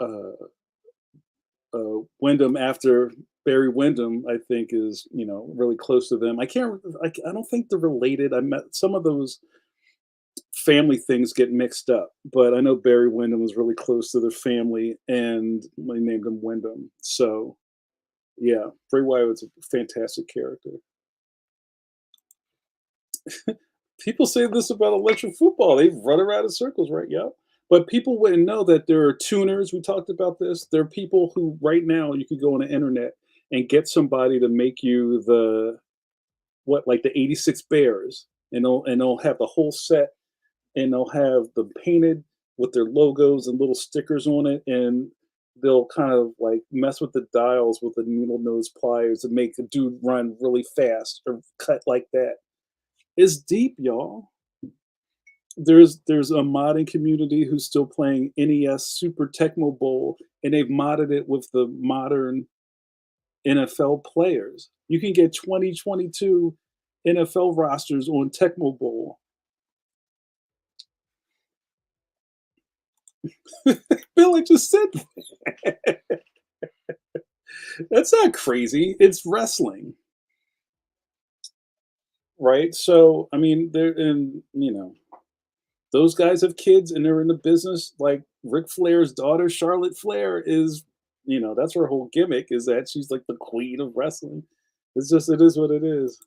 uh, Wyndham after Barry Windham. I think is really close to them. I can't. I don't think they're related. I met some of those family things get mixed up, but I know Barry Windham was really close to their family, and they named him Wyndham. So yeah, Bray Wyatt was a fantastic character. People say this about electric football. They run around in circles, right? Yeah. But people wouldn't know that there are tuners. We talked about this. There are people who right now you could go on the internet and get somebody to make you the what like the 86 Bears and they'll have the whole set and they'll have them painted with their logos and little stickers on it and they'll kind of like mess with the dials with the needle nose pliers and make a dude run really fast or cut like that. It's deep, y'all. There's a modding community who's still playing NES Super Tecmo Bowl, and they've modded it with the modern NFL players. You can get 2022 NFL rosters on Tecmo Bowl. Bill, I just said that. That's not crazy. It's wrestling, right? So, I mean, they're in, those guys have kids and they're in the business. Like Ric Flair's daughter, Charlotte Flair, is, that's her whole gimmick is that she's like the queen of wrestling. It's just, it is what it is.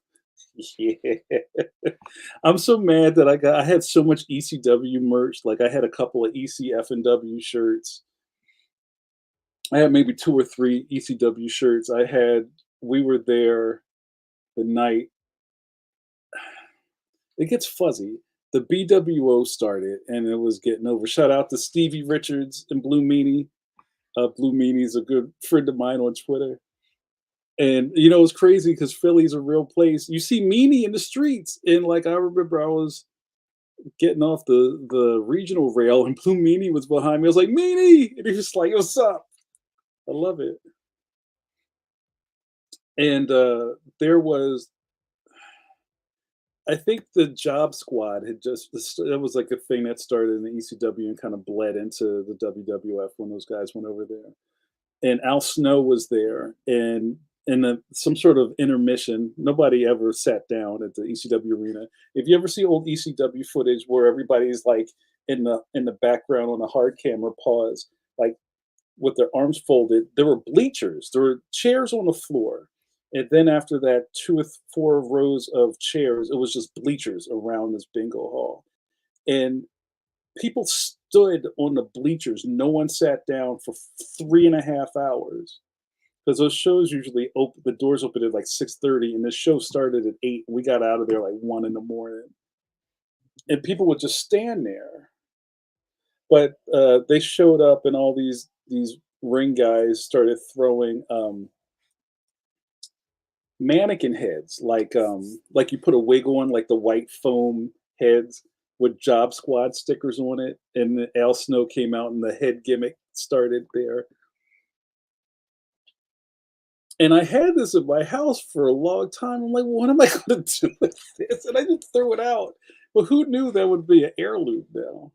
Yeah. I'm so mad that I had so much ECW merch. Like I had a couple of ECF and W shirts. I had maybe two or three ECW shirts. We were there the night. It gets fuzzy. The BWO started and it was getting over. Shout out to Stevie Richards and Blue Meanie. Blue Meanie's a good friend of mine on Twitter. And it's crazy because Philly's a real place. You see Meanie in the streets, and like I remember, I was getting off the regional rail, and Blue Meanie was behind me. I was like, Meanie, and he was like, "What's up?" I love it. And there was, I think the Job Squad had just it was like a thing that started in the ECW and kind of bled into the WWF when those guys went over there. And Al Snow was there, and in some sort of intermission, nobody ever sat down at the ECW arena. If you ever see old ECW footage where everybody's like in the background on a hard camera pause, like with their arms folded, there were bleachers, there were chairs on the floor, and then after that, two or four rows of chairs, it was just bleachers around this bingo hall, and people stood on the bleachers. No one sat down for 3.5 hours because those shows usually open. The doors open at like 6:30, and the show started at 8. We got out of there like 1 in the morning, and people would just stand there. But they showed up, and all these ring guys started throwing mannequin heads, like you put a wig on, like the white foam heads with Job Squad stickers on it, and then Al Snow came out, and the head gimmick started there. And I had this at my house for a long time. I'm like, "What am I gonna do with this?" And I just threw it out. But who knew that would be an heirloom now?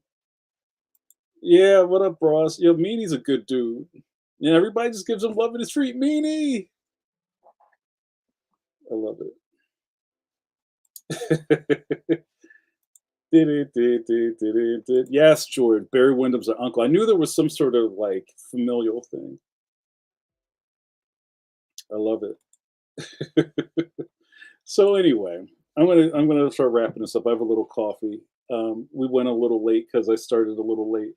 Yeah, what up, Ross? Yo, Meanie's a good dude. Yeah, everybody just gives him love in the street. Meanie! I love it. Yes, George. Barry Windham's an uncle. I knew there was some sort of like familial thing. I love it. So anyway, I'm gonna start wrapping this up. I have a little coffee. We went a little late because I started a little late.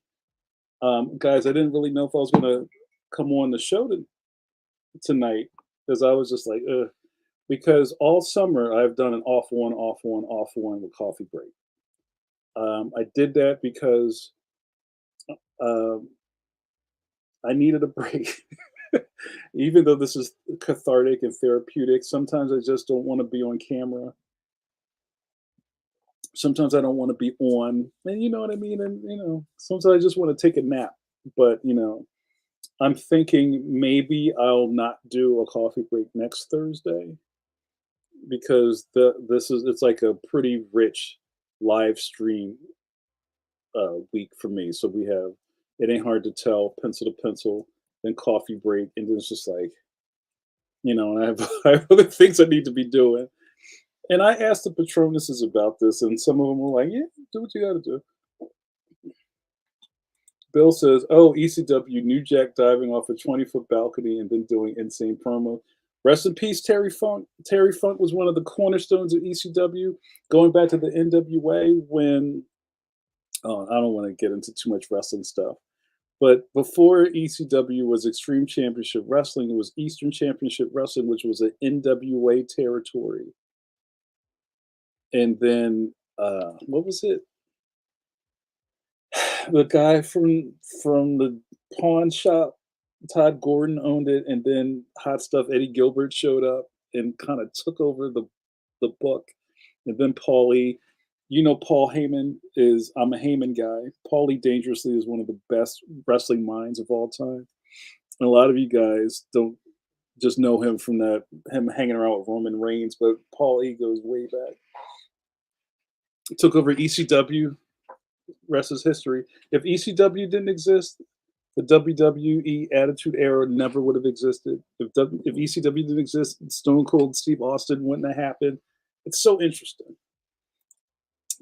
Guys, I didn't really know if I was gonna come on the show tonight because I was just like, ugh. Because all summer I've done an off one, off one, off one with coffee break. I did that because um, I needed a break. Even though this is cathartic and therapeutic, sometimes I just don't want to be on camera. Sometimes I don't want to be on, and you know what I mean. And sometimes I just want to take a nap. But I'm thinking maybe I'll not do a coffee break next Thursday because it's like a pretty rich live stream week for me. So we have It Ain't Hard to Tell, Pencil to Pencil, then Coffee Break, and then it's just like, and I have, I have other things I need to be doing. And I asked the Patronuses about this, and some of them were like, "Yeah, do what you got to do." Bill says, "Oh, ECW, New Jack diving off a 20-foot balcony and then doing insane promo." Rest in peace, Terry Funk. Terry Funk was one of the cornerstones of ECW, going back to the NWA when. Oh, I don't want to get into too much wrestling stuff. But before ECW was Extreme Championship Wrestling, it was Eastern Championship Wrestling, which was an NWA territory. And then what was it? The guy from the pawn shop, Todd Gordon owned it, and then Hot Stuff Eddie Gilbert showed up and kind of took over the book. And then Paulie, Paul Heyman is I'm a Heyman guy. Paulie Dangerously is one of the best wrestling minds of all time. And a lot of you guys don't just know him from him hanging around with Roman Reigns, but Paulie goes way back. Took over ECW, rest is history. If ECW didn't exist, the WWE Attitude Era never would have existed. If ECW didn't exist, Stone Cold Steve Austin wouldn't have happened. It's so interesting.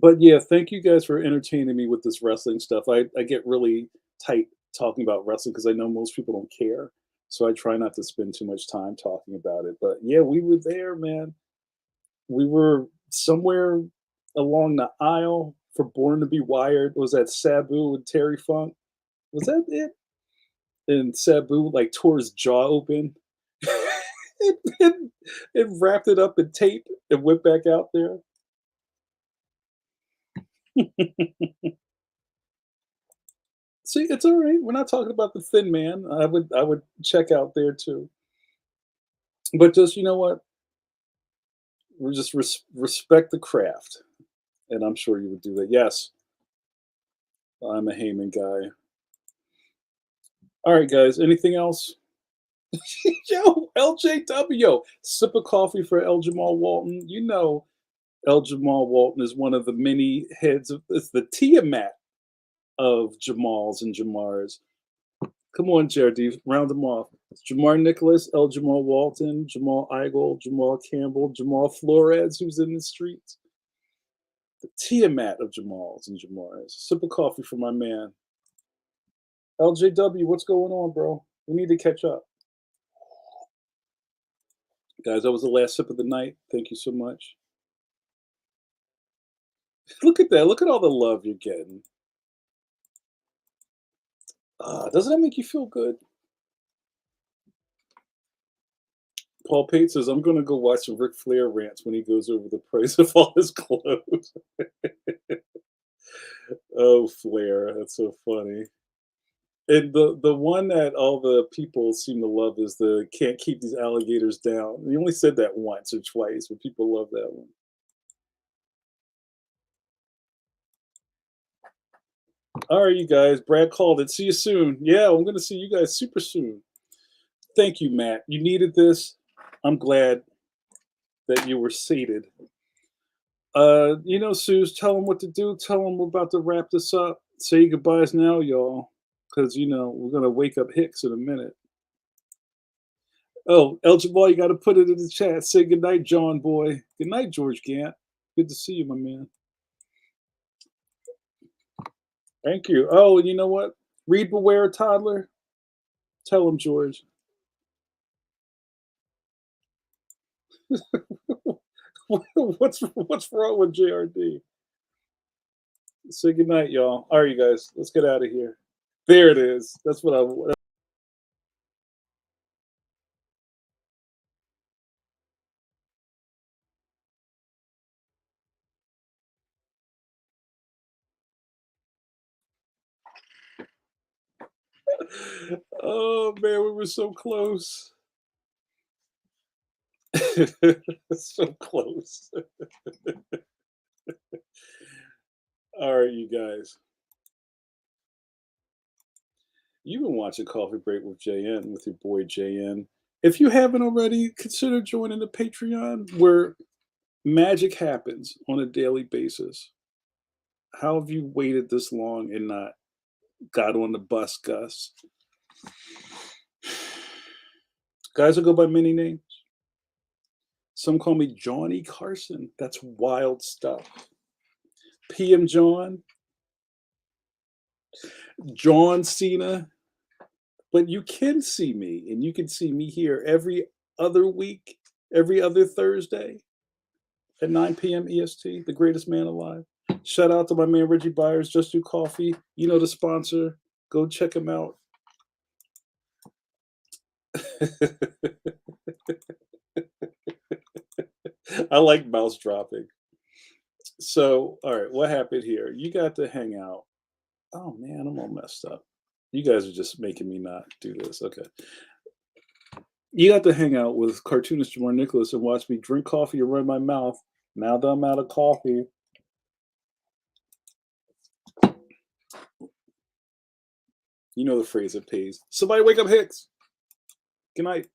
But yeah, thank you guys for entertaining me with this wrestling stuff. I get really tight talking about wrestling because I know most people don't care. So I try not to spend too much time talking about it. But yeah, we were there, man. We were somewhere along the aisle for Born to Be Wired. Was that Sabu and Terry Funk? Was that it? And Sabu like tore his jaw open. It wrapped it up in tape and went back out there. See, it's all right. We're not talking about the Thin Man. I would check out there too. But just you know what? We just respect the craft, and I'm sure you would do that. Yes, I'm a Heyman guy. All right, guys. Anything else? Yo, LJW, sip of coffee for L. Jamal Walton. L. Jamal Walton is one of the many heads of it's the Tiamat of Jamals and Jamars. Come on, JRD, round them off. It's Jamar Nicholas, L. Jamal Walton, Jamal Igle, Jamal Campbell, Jamal Flores, who's in the streets. The Tiamat of Jamals and Jamars. Sip of coffee for my man. LJW, what's going on, bro? We need to catch up. Guys, that was the last sip of the night. Thank you so much. Look at that. Look at all the love you're getting. Doesn't that make you feel good? Paul Pate says, I'm going to go watch some Ric Flair rants when he goes over the price of all his clothes. Oh, Flair. That's so funny. And the one that all the people seem to love is the "Can't Keep These Alligators Down." He only said that once or twice, but people love that one. All right, you guys. Brad called it. See you soon. Yeah, I'm going to see you guys super soon. Thank you, Matt. You needed this. I'm glad that you were seated. Suze, tell them what to do. Tell them we're about to wrap this up. Say goodbyes now, y'all, because we're gonna wake up Hicks in a minute. Oh, El Jabbar, you got to put it in the chat. Say goodnight, John boy. Good night, George Gant. Good to see you, my man. Thank you. Oh, and you know what? Read Beware Toddler. Tell him, George. what's wrong with JRD? Say goodnight, y'all. All right, you guys. Let's get out of here. There it is. That's what I. Oh man, we were so close. So close. All right, you guys. You've been watching Coffee Break with JN with your boy JN. If you haven't already, consider joining the Patreon where magic happens on a daily basis. How have you waited this long and not got on the bus, Gus? Guys will go by many names. Some call me Johnny Carson. That's wild stuff. PM John, John Cena. But you can see me, and you can see me here every other week, every other Thursday at 9 p.m. EST, the greatest man alive. Shout out to my man Reggie Byers, Just Do Coffee. You know the sponsor. Go check him out. I like mouse dropping. So, all right, what happened here? You got to hang out. Oh man, I'm all messed up. You guys are just making me not do this. Okay. You got to hang out with cartoonist Jamar Nicholas and watch me drink coffee and run my mouth. Now that I'm out of coffee. You know the phrase, it pays. Somebody wake up Hicks. Good night.